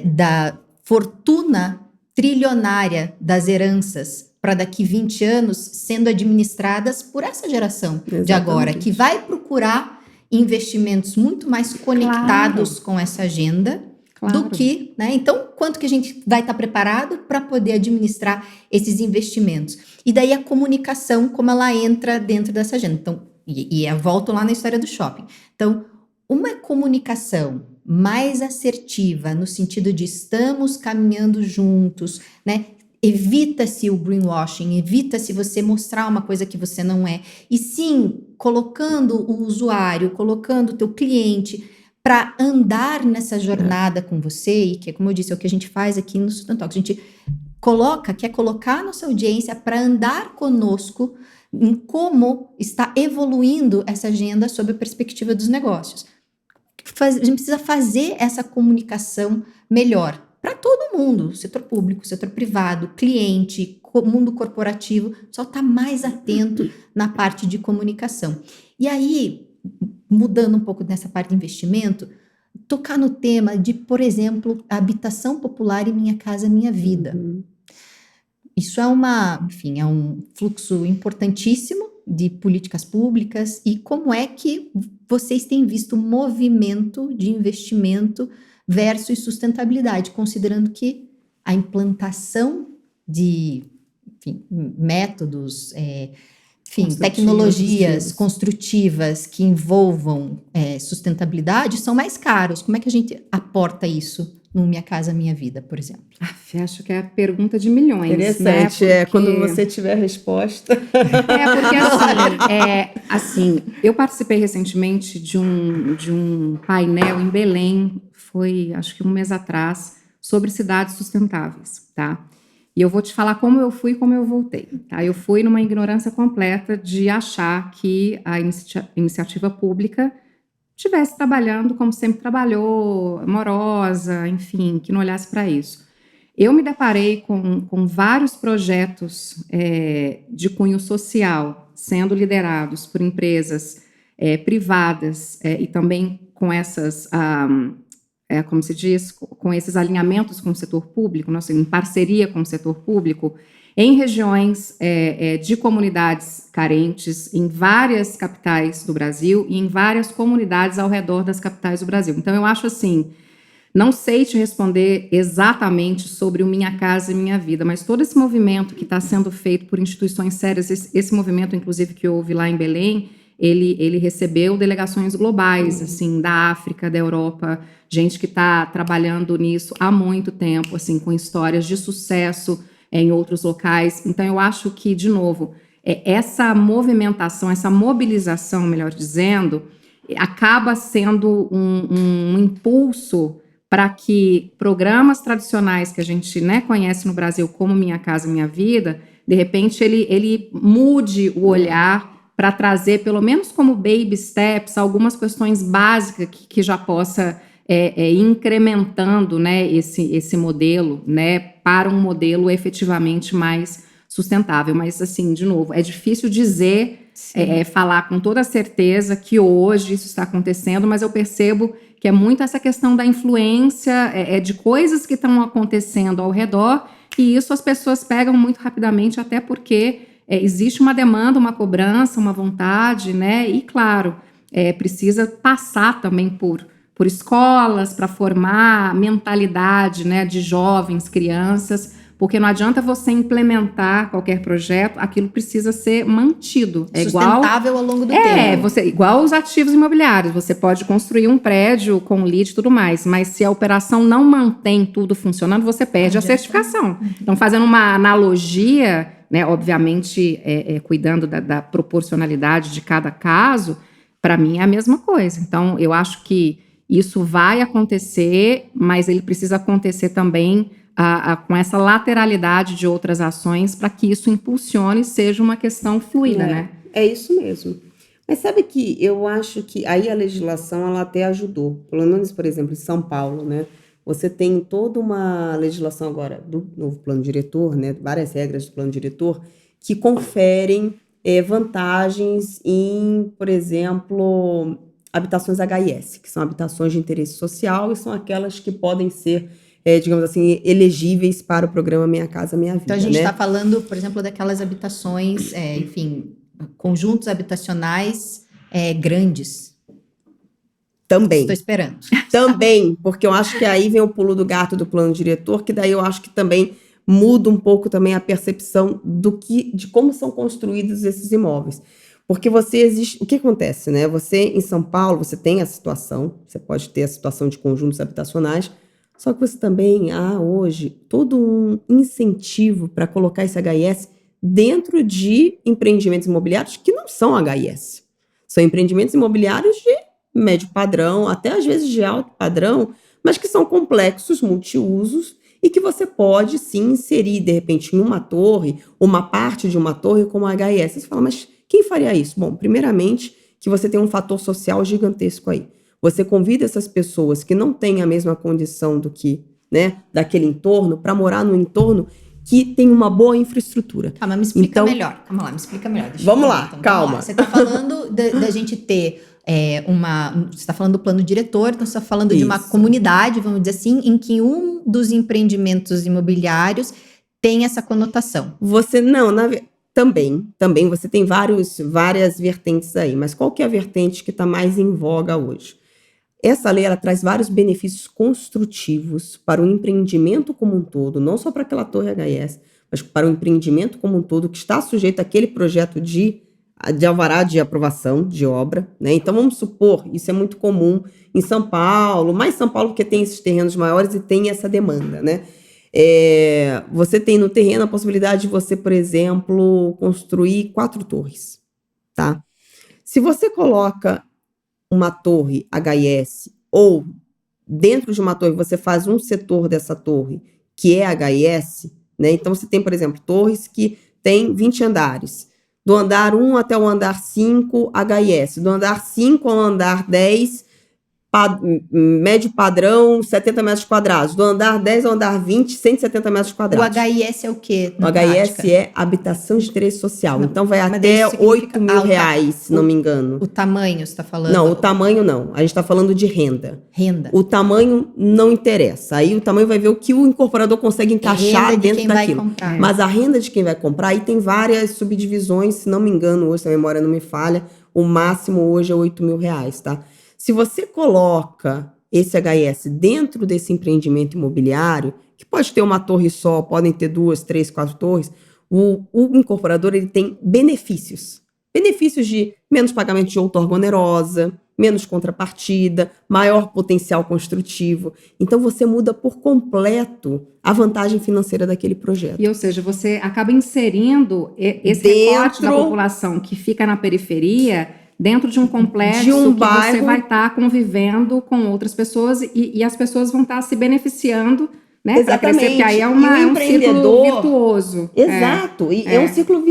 Da fortuna trilionária das heranças para daqui 20 anos sendo administradas por essa geração de agora,
Exatamente.
que vai procurar investimentos muito mais conectados com essa agenda
Claro.
do que, né? Então, quanto que a gente vai estar preparado para poder administrar esses investimentos? E daí a comunicação, como ela entra dentro dessa agenda. Então, eu volto lá na história do shopping. Então, uma comunicação mais assertiva, no sentido de estamos caminhando juntos, né? Evita-se o greenwashing, evita-se você mostrar uma coisa que você não é. E sim, colocando o usuário, colocando o teu cliente para andar nessa jornada com você, e que, como eu disse, é o que a gente faz aqui no Sustain Talks. A gente quer colocar a nossa audiência para andar conosco em como está evoluindo essa agenda sob a perspectiva dos negócios. A gente precisa fazer essa comunicação melhor para todo mundo, setor público, setor privado, cliente, mundo corporativo, só está mais atento na parte de comunicação. E aí, mudando um pouco nessa parte de investimento, tocar no tema de, por exemplo, a habitação popular em Minha Casa Minha Vida.
Uhum.
Isso é um fluxo importantíssimo de políticas públicas. E como é que vocês têm visto o movimento de investimento versus sustentabilidade, considerando que a implantação de métodos, tecnologias construtivas que envolvam sustentabilidade são mais caros. Como é que a gente aporta isso no Minha Casa Minha Vida, por exemplo?
Acho que é a pergunta de milhões.
Interessante,
né? Porque...
quando você tiver a resposta.
Porque assim, eu participei recentemente de um painel em Belém, foi acho que um mês atrás, sobre cidades sustentáveis, tá? E eu vou te falar como eu fui e como eu voltei, tá? Eu fui numa ignorância completa de achar que a iniciativa pública estivesse trabalhando como sempre trabalhou, morosa, enfim, que não olhasse para isso. Eu me deparei com vários projetos de cunho social sendo liderados por empresas privadas e também com essas, como se diz, com esses alinhamentos com o setor público, em parceria com o setor público, em regiões de comunidades carentes, em várias capitais do Brasil e em várias comunidades ao redor das capitais do Brasil. Então, eu acho assim, não sei te responder exatamente sobre o Minha Casa e Minha Vida, mas todo esse movimento que está sendo feito por instituições sérias, esse movimento, inclusive, que houve lá em Belém, ele recebeu delegações globais, assim, da África, da Europa, gente que está trabalhando nisso há muito tempo, assim, com histórias de sucesso em outros locais. Então, eu acho que, de novo, essa movimentação, essa mobilização, melhor dizendo, acaba sendo um impulso para que programas tradicionais que a gente conhece no Brasil, como Minha Casa Minha Vida, de repente ele mude o olhar para trazer, pelo menos como baby steps, algumas questões básicas que já possa ir incrementando esse modelo para um modelo efetivamente mais sustentável. Mas, assim, de novo, é difícil dizer, falar com toda certeza que hoje isso está acontecendo, mas eu percebo que é muito essa questão da influência de coisas que estão acontecendo ao redor, e isso as pessoas pegam muito rapidamente, até porque existe uma demanda, uma cobrança, uma vontade, e claro, precisa passar também por escolas para formar mentalidade de jovens, crianças, porque não adianta você implementar qualquer projeto, aquilo precisa ser mantido.
Sustentável ao longo do tempo.
Igual os ativos imobiliários, você pode construir um prédio com LEED e tudo mais, mas se a operação não mantém tudo funcionando, você perde a certificação. Então, fazendo uma analogia, obviamente, cuidando da proporcionalidade de cada caso, para mim é a mesma coisa. Então, eu acho que Isso vai acontecer, mas ele precisa acontecer também com essa lateralidade de outras ações para que isso impulsione e seja uma questão fluida, né?
É isso mesmo. Mas sabe que eu acho que aí a legislação ela até ajudou. Pelo menos, por exemplo, em São Paulo, né? Você tem toda uma legislação agora do novo plano diretor, né? Várias regras do plano diretor que conferem vantagens em, por exemplo, habitações HIS, que são habitações de interesse social e são aquelas que podem ser, digamos assim, elegíveis para o programa Minha Casa Minha Vida.
Então a gente
né?
está falando, por exemplo, daquelas habitações, enfim, conjuntos habitacionais grandes.
Também.
Estou esperando.
Também, porque eu acho que aí vem o pulo do gato do plano diretor, que daí eu acho que também muda um pouco também a percepção de como são construídos esses imóveis. Porque o que acontece, né? Você, em São Paulo, você tem a situação, você pode ter a situação de conjuntos habitacionais, só que você também há hoje todo um incentivo para colocar esse HIS dentro de empreendimentos imobiliários que não são HIS. São empreendimentos imobiliários de médio padrão, até às vezes de alto padrão, mas que são complexos, multiusos, e que você pode sim inserir, de repente, em uma torre, uma parte de uma torre como HIS. Você fala, mas quem faria isso? Bom, primeiramente, que você tem um fator social gigantesco aí. Você convida essas pessoas que não têm a mesma condição do que, né, daquele entorno, para morar num entorno que tem uma boa infraestrutura.
Calma, me explica melhor. Calma lá, me explica melhor.
Vamos lá, calma.
Vamos lá. Você está falando da gente ter você está falando do plano diretor, então você está falando de uma comunidade, vamos dizer assim, em que um dos empreendimentos imobiliários tem essa conotação.
Também você tem várias vertentes aí, mas qual que é a vertente que está mais em voga hoje? Essa lei ela traz vários benefícios construtivos para o empreendimento como um todo, não só para aquela torre HIS, mas para o empreendimento como um todo que está sujeito àquele projeto de alvará de aprovação de obra, né? Então vamos supor, isso é muito comum em São Paulo, mais São Paulo porque tem esses terrenos maiores e tem essa demanda, né? Você tem no terreno a possibilidade de você, por exemplo, construir 4 torres, tá? Se você coloca uma torre HIS ou dentro de uma torre você faz um setor dessa torre que é HIS, né? Então você tem, por exemplo, torres que têm 20 andares. Do andar 1 até o andar 5, HIS. Do andar 5 ao andar 10, médio padrão, 70 metros quadrados. Do andar 10 ao andar 20, 170 metros quadrados.
O HIS é o quê?
O HIS é habitação de interesse social. Não, então vai até 8 mil reais, se não me engano.
O tamanho, você está falando?
Não, o tamanho não. A gente está falando de renda.
Renda.
O tamanho não interessa. Aí o tamanho vai ver o que o incorporador consegue encaixar dentro daquilo. Mas a renda de quem vai comprar, aí tem várias subdivisões, se não me engano, hoje, se a memória não me falha, o máximo hoje é 8 mil reais, tá? Se você coloca esse HIS dentro desse empreendimento imobiliário, que pode ter uma torre só, podem ter 2, 3, 4 torres, o incorporador ele tem benefícios. Benefícios de menos pagamento de outorga onerosa, menos contrapartida, maior potencial construtivo. Então, você muda por completo a vantagem financeira daquele projeto.
E, ou seja, você acaba inserindo esse recorte da população que fica na periferia dentro de um complexo
de um
que
bairro,
você vai estar convivendo com outras pessoas e as pessoas vão estar se beneficiando, né?
Exatamente.
Crescer, porque aí é um ciclo virtuoso.
Exato. É um ciclo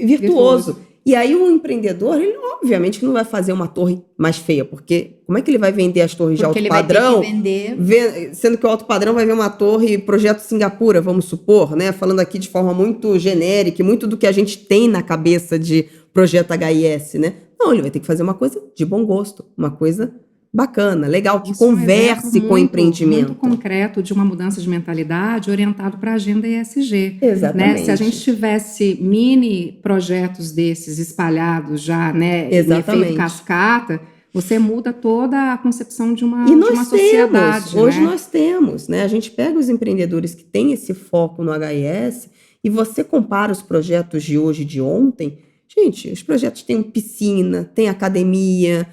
virtuoso. E aí o empreendedor, ele obviamente que não vai fazer uma torre mais feia, porque como é que ele vai vender as torres de alto padrão?
Vai ter que vender.
Sendo que o alto padrão vai ver uma torre projeto Singapura, vamos supor, né? Falando aqui de forma muito genérica, muito do que a gente tem na cabeça de projeto HIS, né? Não, ele vai ter que fazer uma coisa de bom gosto, uma coisa bacana, legal, que converse com o empreendimento.
Muito concreto de uma mudança de mentalidade orientado para a agenda ESG.
Exatamente.
Né? Se a gente tivesse mini projetos desses espalhados já, né, em efeito cascata, você muda toda a concepção de uma sociedade.
Hoje nós temos, né? A gente pega os empreendedores que têm esse foco no HIS e você compara os projetos de hoje e de ontem. Gente, os projetos têm piscina, tem academia,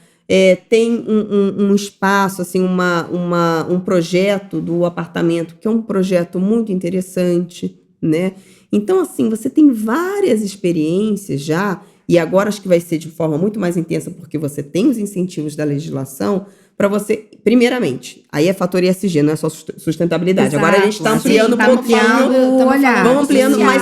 tem um espaço, assim, um projeto do apartamento, que é um projeto muito interessante, né? Então, assim, você tem várias experiências já, e agora acho que vai ser de forma muito mais intensa, porque você tem os incentivos da legislação, para você, primeiramente, aí é fator ESG, não é só sustentabilidade.
Exato.
Agora a gente está ampliando um pouquinho. Vamos ampliando, mas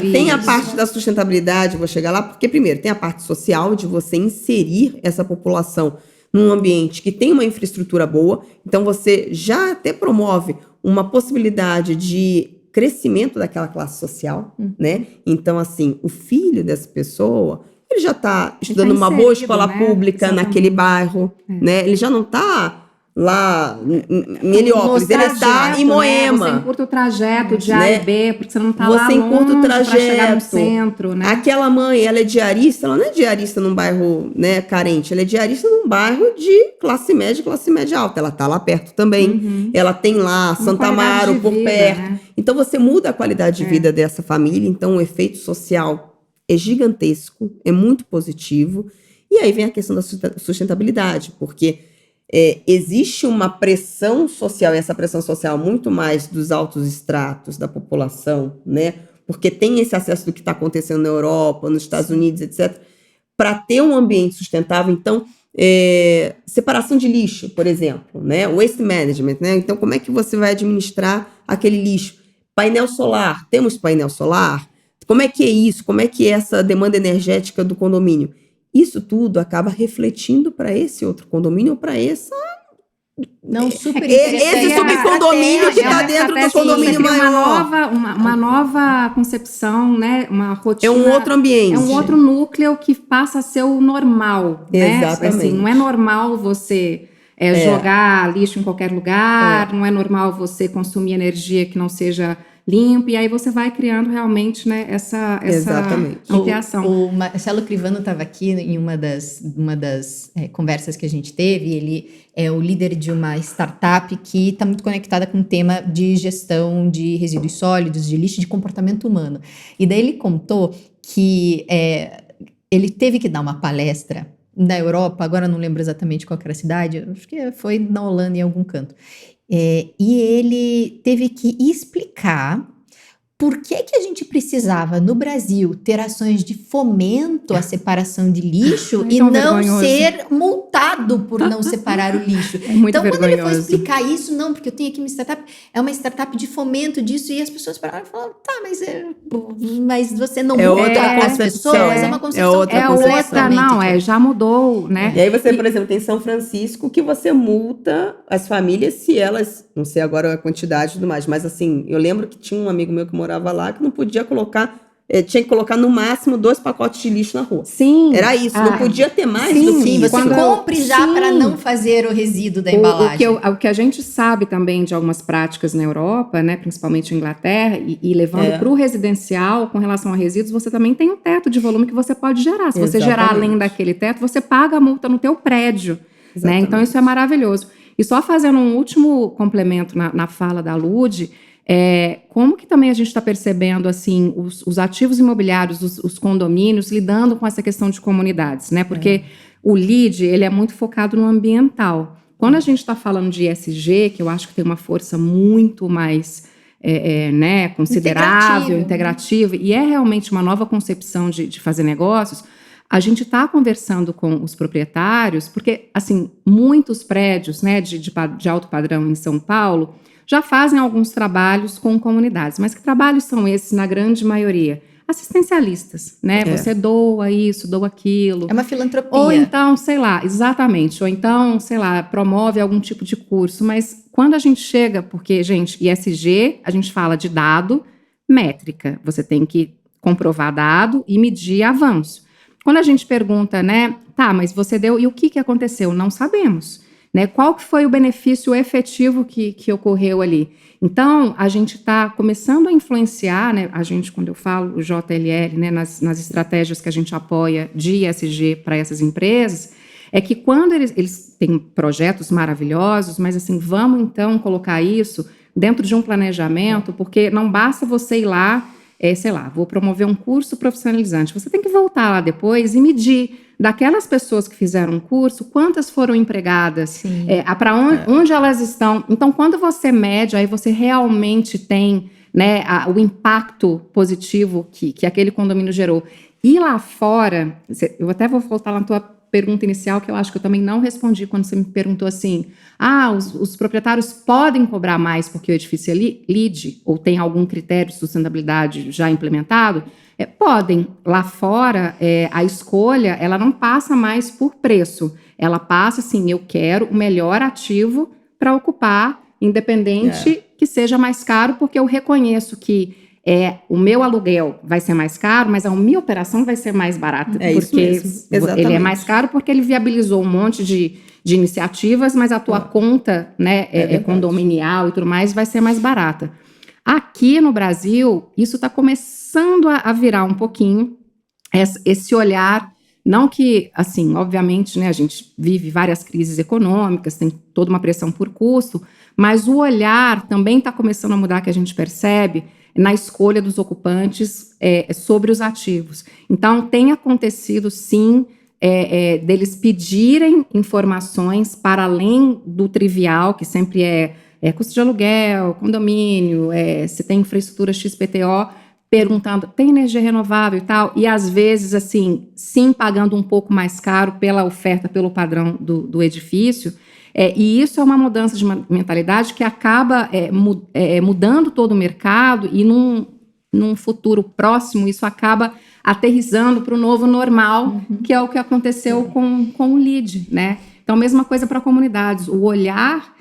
tem a parte da sustentabilidade, vou chegar lá, porque primeiro tem a parte social de você inserir essa população num ambiente que tem uma infraestrutura boa, então você já até promove uma possibilidade de crescimento daquela classe social, né? Então, assim, o filho dessa pessoa, ele já está estudando numa boa escola pública,
Exatamente.
naquele bairro, né? Ele já não está lá em Heliópolis, ele está em Moema.
Você encurta o trajeto de A
né?
e B, porque você não está
Você
lá
encurta o
longe para chegar no
trajeto.
centro, né?
Aquela mãe, ela é diarista, ela não é diarista num bairro, né, carente, ela é diarista num bairro de classe média alta. Ela tá lá perto também. Ela tem lá Santa Amaro por perto.
Né?
Então você muda a qualidade de vida dessa família, então o efeito social é gigantesco, é muito positivo. E aí vem a questão da sustentabilidade, porque existe uma pressão social, e essa pressão social muito mais dos altos estratos da população, né? Porque tem esse acesso do que está acontecendo na Europa, nos Estados Unidos, etc., para ter um ambiente sustentável. Então, separação de lixo, por exemplo, né? Waste management, né? Então, como é que você vai administrar aquele lixo? Painel solar, temos painel solar? Como é que é isso? Como é que é essa demanda energética do condomínio? Isso tudo acaba refletindo para esse outro condomínio ou para essa...
Não, super interessante.
Esse subcondomínio que está dentro do condomínio maior.
Uma nova concepção, né? Uma rotina.
É um outro ambiente.
É um outro núcleo que passa a ser o normal, né?
Exatamente.
Assim, não é normal você jogar lixo em qualquer lugar, não é normal você consumir energia que não seja limpa, e aí você vai criando realmente, né, essa ampliação.
O Marcelo Crivano estava aqui em uma das conversas que a gente teve. Ele é o líder de uma startup que está muito conectada com o tema de gestão de resíduos sólidos, de lixo, de comportamento humano. E daí ele contou que ele teve que dar uma palestra na Europa, agora não lembro exatamente qual era a cidade, acho que foi na Holanda, em algum canto. E ele teve que explicar por que a gente precisava, no Brasil, ter ações de fomento à separação de lixo e não ser multado por não separar o lixo. Então, quando ele foi explicar isso, não, porque eu tenho aqui uma startup, é uma startup de fomento disso, e as pessoas pararam e falaram, tá, mas você não multa as pessoas, é uma concepção.
Já mudou, né?
E aí você, por exemplo, tem São Francisco, que você multa as famílias se elas, não sei agora a quantidade e tudo mais, mas assim, eu lembro que tinha um amigo meu que morava lá, que não podia colocar, tinha que colocar no máximo 2 pacotes de lixo na rua.
Sim.
Era isso, não podia ter mais do que isso.
Você compre já para não fazer o resíduo da embalagem.
O que a gente sabe também de algumas práticas na Europa, né, principalmente na Inglaterra, e levando para o residencial, com relação a resíduos, você também tem um teto de volume que você pode gerar. Se você gerar além daquele teto, você paga a multa no teu prédio. Né? Então, isso é maravilhoso. E só fazendo um último complemento na fala da Lud, como que também a gente está percebendo assim, os ativos imobiliários, os condomínios, lidando com essa questão de comunidades, né? Porque o LEED, ele é muito focado no ambiental. Quando a gente está falando de ESG, que eu acho que tem uma força muito mais né, considerável, integrativa, e é realmente uma nova concepção de fazer negócios, a gente está conversando com os proprietários, porque assim, muitos prédios, né, de alto padrão em São Paulo já fazem alguns trabalhos com comunidades. Mas que trabalhos são esses, na grande maioria? Assistencialistas, né? Você doa isso, doa aquilo.
É uma filantropia.
Ou então, sei lá, exatamente. Ou então, sei lá, promove algum tipo de curso. Mas quando a gente chega, porque, gente, ESG, a gente fala de dado, métrica. Você tem que comprovar dado e medir avanço. Quando a gente pergunta, né? Tá, mas você deu, e o que aconteceu? Não sabemos. Né, qual que foi o benefício efetivo que ocorreu ali? Então, a gente está começando a influenciar, né, a gente, quando eu falo o JLL, né, nas estratégias que a gente apoia de ESG para essas empresas, é que quando eles têm projetos maravilhosos, mas assim, vamos então colocar isso dentro de um planejamento, porque não basta você ir lá, sei lá, vou promover um curso profissionalizante, você tem que voltar lá depois e medir daquelas pessoas que fizeram um curso, quantas foram empregadas, para onde elas estão. Então, quando você mede, aí você realmente tem, né, o impacto positivo que aquele condomínio gerou. E lá fora, eu até vou voltar na tua pergunta inicial que eu acho que eu também não respondi quando você me perguntou assim, os proprietários podem cobrar mais porque o edifício é LEED ou tem algum critério de sustentabilidade já implementado? Podem. Lá fora, a escolha, ela não passa mais por preço. Ela passa assim, eu quero o melhor ativo para ocupar, independente que seja mais caro, porque eu reconheço que o meu aluguel vai ser mais caro, mas a minha operação vai ser mais barata.
Isso mesmo. Exatamente.
Ele é mais caro porque ele viabilizou um monte de iniciativas, mas a tua conta, né, condominial e tudo mais vai ser mais barata. Aqui no Brasil, isso está começando a virar um pouquinho esse olhar, não que, assim, obviamente, né, a gente vive várias crises econômicas, tem toda uma pressão por custo, mas o olhar também está começando a mudar, que a gente percebe na escolha dos ocupantes sobre os ativos. Então, tem acontecido, sim, deles pedirem informações para além do trivial, que sempre custo de aluguel, condomínio, se tem infraestrutura XPTO, perguntando, tem energia renovável e tal, e às vezes, assim, sim, pagando um pouco mais caro pela oferta, pelo padrão do edifício, e isso é uma mudança de mentalidade que acaba mudando todo o mercado e num futuro próximo isso acaba aterrissando para o novo normal, que é o que aconteceu com o LEED, né? Então, mesma coisa para comunidades, o olhar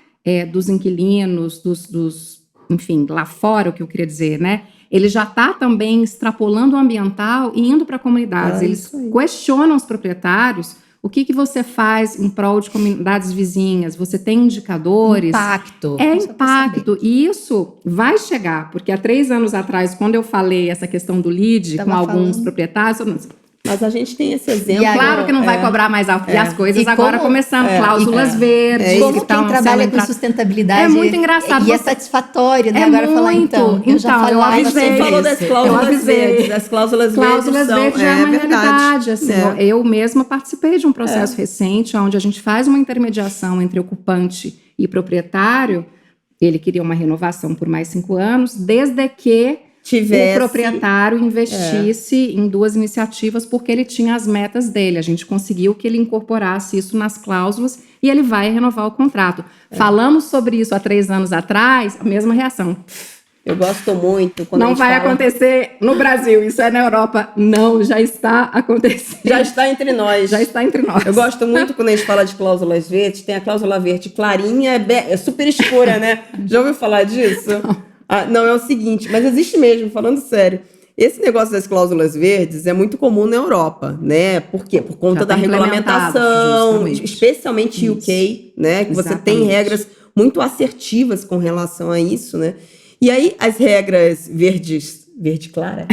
dos inquilinos, enfim, lá fora, o que eu queria dizer, né? Ele já está também extrapolando o ambiental e indo para comunidades. Eles questionam os proprietários, o que você faz em prol de comunidades vizinhas? Você tem indicadores?
Impacto.
Impacto. E isso vai chegar, porque há 3 anos atrás, quando eu falei essa questão do LEED com alguns proprietários...
Mas a gente tem esse exemplo.
Claro que não vai cobrar mais alto. E as coisas agora começando, cláusulas verdes.
Como quem trabalha com sustentabilidade
é muito engraçado.
E é satisfatório, né? Agora falar então. Eu já falava,
você falou das cláusulas verdes. As cláusulas verdes
é uma realidade. Assim, eu mesma participei de um processo recente, onde a gente faz uma intermediação entre ocupante e proprietário. Ele queria uma renovação por mais 5 anos, desde que o proprietário investisse em 2 iniciativas, porque ele tinha as metas dele. A gente conseguiu que ele incorporasse isso nas cláusulas e ele vai renovar o contrato. Falamos sobre isso há 3 anos atrás, a mesma reação.
Eu gosto muito quando
não vai acontecer no Brasil, isso é na Europa. Não, já está acontecendo.
Já está entre nós.
Já está entre nós.
Eu gosto muito quando a gente fala de cláusulas verdes, tem a cláusula verde clarinha, é super escura, né? Já ouviu falar disso? Não, é o seguinte, mas existe mesmo, falando sério. Esse negócio das cláusulas verdes é muito comum na Europa, né? Por quê? Por conta da regulamentação, especialmente UK, né? Que você tem regras muito assertivas com relação a isso, né? E aí, as regras verde clara,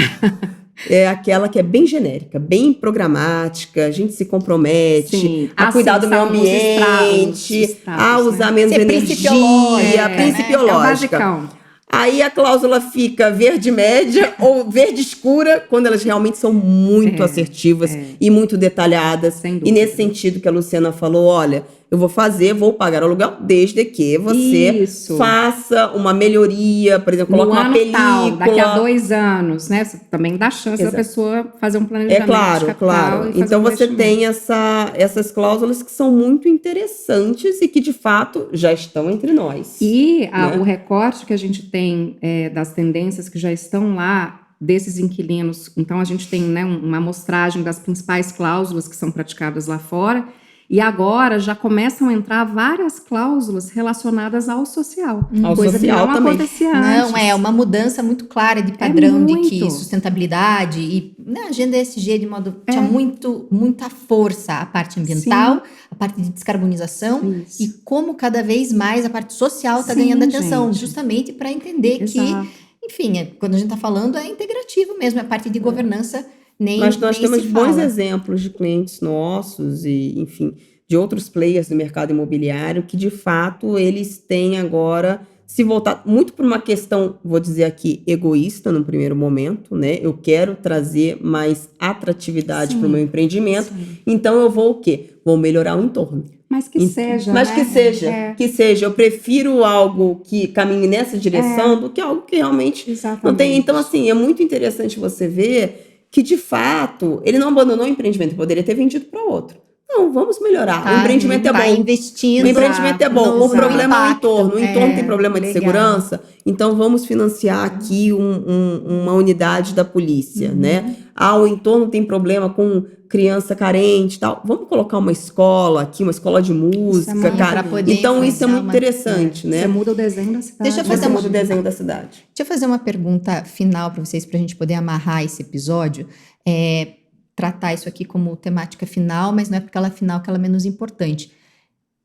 é aquela que é bem genérica, bem programática, a gente se compromete a cuidar do meio ambiente, a usar menos energia, principiológica. Aí a cláusula fica verde média ou verde escura, quando elas realmente são muito assertivas e muito detalhadas. E nesse sentido que a Luciana falou, olha, eu vou pagar aluguel desde que você faça uma melhoria, por exemplo, coloque uma película. Tal,
daqui a 2 anos, né? Você também dá chance da pessoa fazer um planejamento de capital.
Claro. Então você tem essas cláusulas que são muito interessantes e que, de fato, já estão entre nós.
E o recorte que a gente tem das tendências que já estão lá, desses inquilinos, então a gente tem, né, uma amostragem das principais cláusulas que são praticadas lá fora. E agora já começam a entrar várias cláusulas relacionadas ao social. Coisa que não acontecia antes.
Não, é uma mudança muito clara de padrão de que sustentabilidade e na agenda ESG de modo tinha muita força a parte ambiental, a parte de descarbonização e como cada vez mais a parte social está ganhando atenção, justamente para entender que, enfim, quando a gente está falando é integrativo mesmo, é a parte de governança.
Mas nós temos bons exemplos de clientes nossos e, enfim, de outros players do mercado imobiliário que, de fato, eles têm agora se voltado muito por uma questão, vou dizer aqui, egoísta no primeiro momento, né? Eu quero trazer mais atratividade para o meu empreendimento, então eu vou o quê? Vou melhorar o entorno.
Mas que seja,
Mas
né?
que seja. Eu prefiro algo que caminhe nessa direção do que algo que realmente não tem. Então, assim, é muito interessante você ver que, de fato, ele não abandonou o empreendimento, poderia ter vendido para outro. Não, vamos melhorar.
Tá,
O empreendimento é
vai
bom.
investindo.
O empreendimento é bom.
no
O problema é o
impacto.
entorno. O entorno tem problema de
legal.
segurança. Então, vamos financiar aqui uma unidade da polícia, né? O entorno tem problema com criança carente e tal. Vamos colocar uma escola aqui, uma escola de música,
muito
cara.
pra poder
Então, isso é
influenciar
muito
uma-
interessante, né?
Você muda o desenho da cidade.
Deixa eu
Você
fazer
muda o desenho da cidade.
Deixa eu fazer uma pergunta final para vocês, para a gente poder amarrar esse episódio. Tratar isso aqui como temática final, mas não é porque ela é final que ela é menos importante.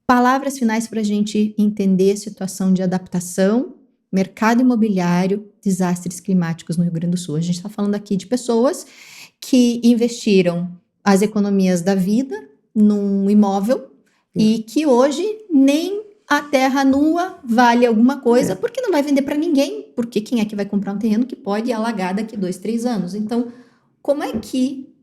Palavras finais para a gente entender a situação de adaptação, mercado imobiliário, desastres climáticos no Rio Grande do Sul. A gente está falando aqui de pessoas que investiram as economias da vida num imóvel e que hoje nem a terra nua vale alguma coisa, porque não vai vender para ninguém, porque quem é que vai comprar um terreno que pode alagar daqui 2, 3 anos? Então, como é que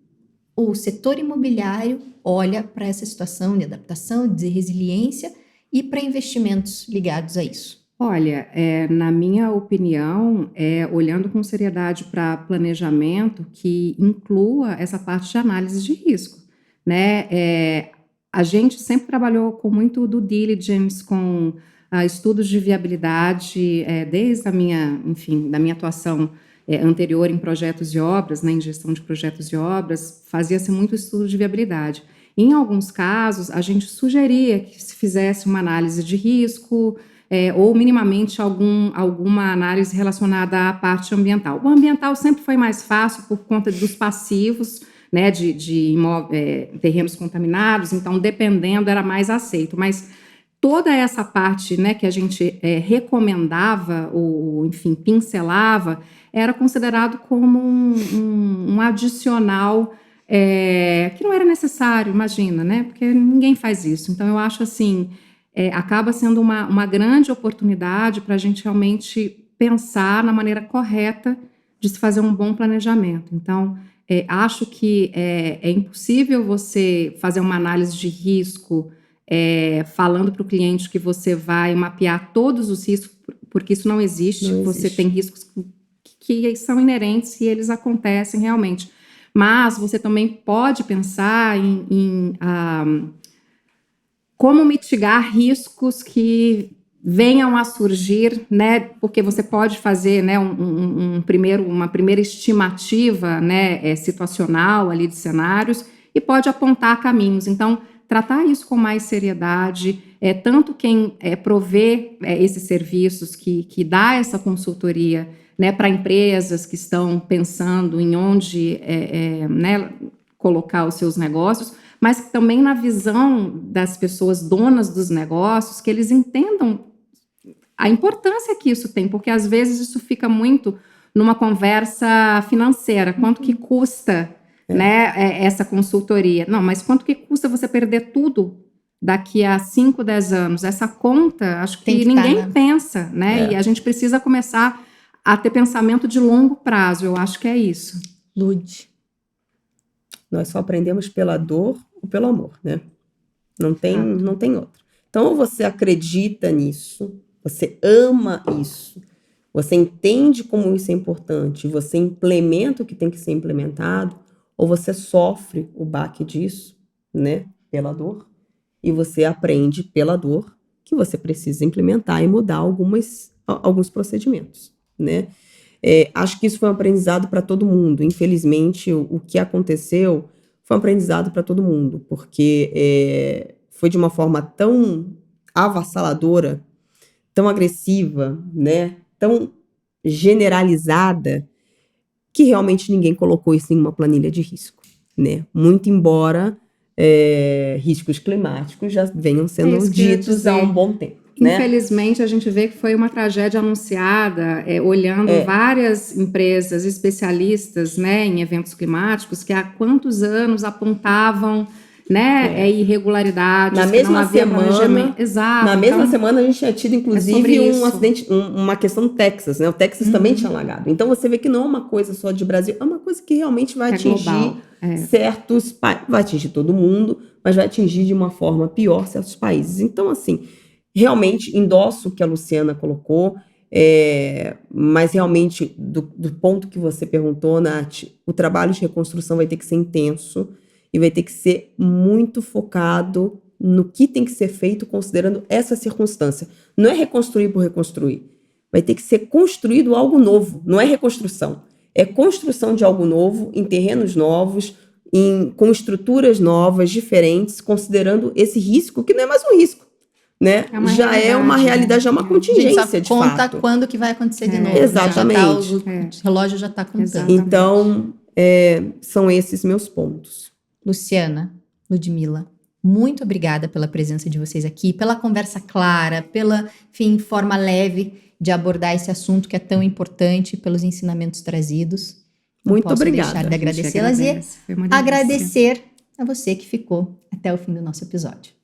o setor imobiliário olha para essa situação de adaptação, de resiliência e para investimentos ligados a isso?
Olha, na minha opinião, olhando com seriedade para planejamento que inclua essa parte de análise de risco, né? A gente sempre trabalhou com muito due diligence, com estudos de viabilidade, desde a minha, enfim, da minha atuação anterior em projetos e obras, né, em gestão de projetos e obras, fazia-se muito estudo de viabilidade. Em alguns casos, a gente sugeria que se fizesse uma análise de risco, ou minimamente alguma análise relacionada à parte ambiental. O ambiental sempre foi mais fácil por conta dos passivos, né, de terrenos contaminados, então, dependendo, era mais aceito. Mas toda essa parte, né, que a gente recomendava, ou, enfim, pincelava, era considerado como um adicional que não era necessário, imagina, né? Porque ninguém faz isso. Então, eu acho assim, acaba sendo uma grande oportunidade para a gente realmente pensar na maneira correta de se fazer um bom planejamento. Então, acho que é impossível você fazer uma análise de risco falando para o cliente que você vai mapear todos os riscos, porque isso não existe.
Não
Você
existe.
tem riscos que são inerentes e eles acontecem realmente. Mas você também pode pensar em como mitigar riscos que venham a surgir, né? Porque você pode fazer, né, uma primeira estimativa, né, situacional ali de cenários e pode apontar caminhos. Então, tratar isso com mais seriedade, tanto quem provê esses serviços, que dá essa consultoria, né, para empresas que estão pensando em onde né, colocar os seus negócios, mas também na visão das pessoas donas dos negócios, que eles entendam a importância que isso tem, porque às vezes isso fica muito numa conversa financeira, quanto que custa né, essa consultoria. Não, mas quanto que custa você perder tudo daqui a 5, 10 anos? Essa conta, acho que ninguém pensa, né? E a gente precisa começar a ter pensamento de longo prazo, eu acho que é isso.
Lud.
Nós só aprendemos pela dor ou pelo amor, né? Não tem outra. Então, ou você acredita nisso, você ama isso, você entende como isso é importante, você implementa o que tem que ser implementado, ou você sofre o baque disso, né? Pela dor, e você aprende pela dor que você precisa implementar e mudar alguns procedimentos, né? Acho que isso foi um aprendizado para todo mundo. Infelizmente, o que aconteceu foi um aprendizado para todo mundo, porque foi de uma forma tão avassaladora, tão agressiva, né? Tão generalizada, que realmente ninguém colocou isso em uma planilha de risco, né? Muito embora riscos climáticos já venham sendo ditos há um bom tempo.
Infelizmente, a gente vê que foi uma tragédia anunciada, olhando várias empresas especialistas, né, em eventos climáticos, que há quantos anos apontavam, né, irregularidades,
na mesma semana.
Exato.
Na mesma semana a gente tinha tido, inclusive, um acidente, uma questão no Texas, né? O Texas também tinha alagado. Então você vê que não é uma coisa só de Brasil, é uma coisa que realmente vai atingir certos países, vai atingir todo mundo, mas vai atingir de uma forma pior certos países. Então, assim, realmente endosso o que a Luciana colocou, mas realmente, do ponto que você perguntou, Nath, o trabalho de reconstrução vai ter que ser intenso. e vai ter que ser muito focado no que tem que ser feito considerando essa circunstância. Não é reconstruir por reconstruir. Vai ter que ser construído algo novo, não é reconstrução. É construção de algo novo, em terrenos novos, com estruturas novas, diferentes, considerando esse risco, que não é mais um risco, né?
É uma
Já é uma
realidade,
realidade,
né?
já é uma
A gente
contingência,
só
de
conta
fato.
quando que vai acontecer de novo.
Exatamente.
O relógio já está contando.
Exatamente.
Então, são esses meus pontos.
Luciana, Ludmila, muito obrigada pela presença de vocês aqui, pela conversa clara, pela, enfim, forma leve de abordar esse assunto que é tão importante, pelos ensinamentos trazidos. Não
Muito
posso
obrigada.
deixar de
A gente
agradecê-las e
agradece. Foi uma delícia.
agradecer a você que ficou até o fim do nosso episódio.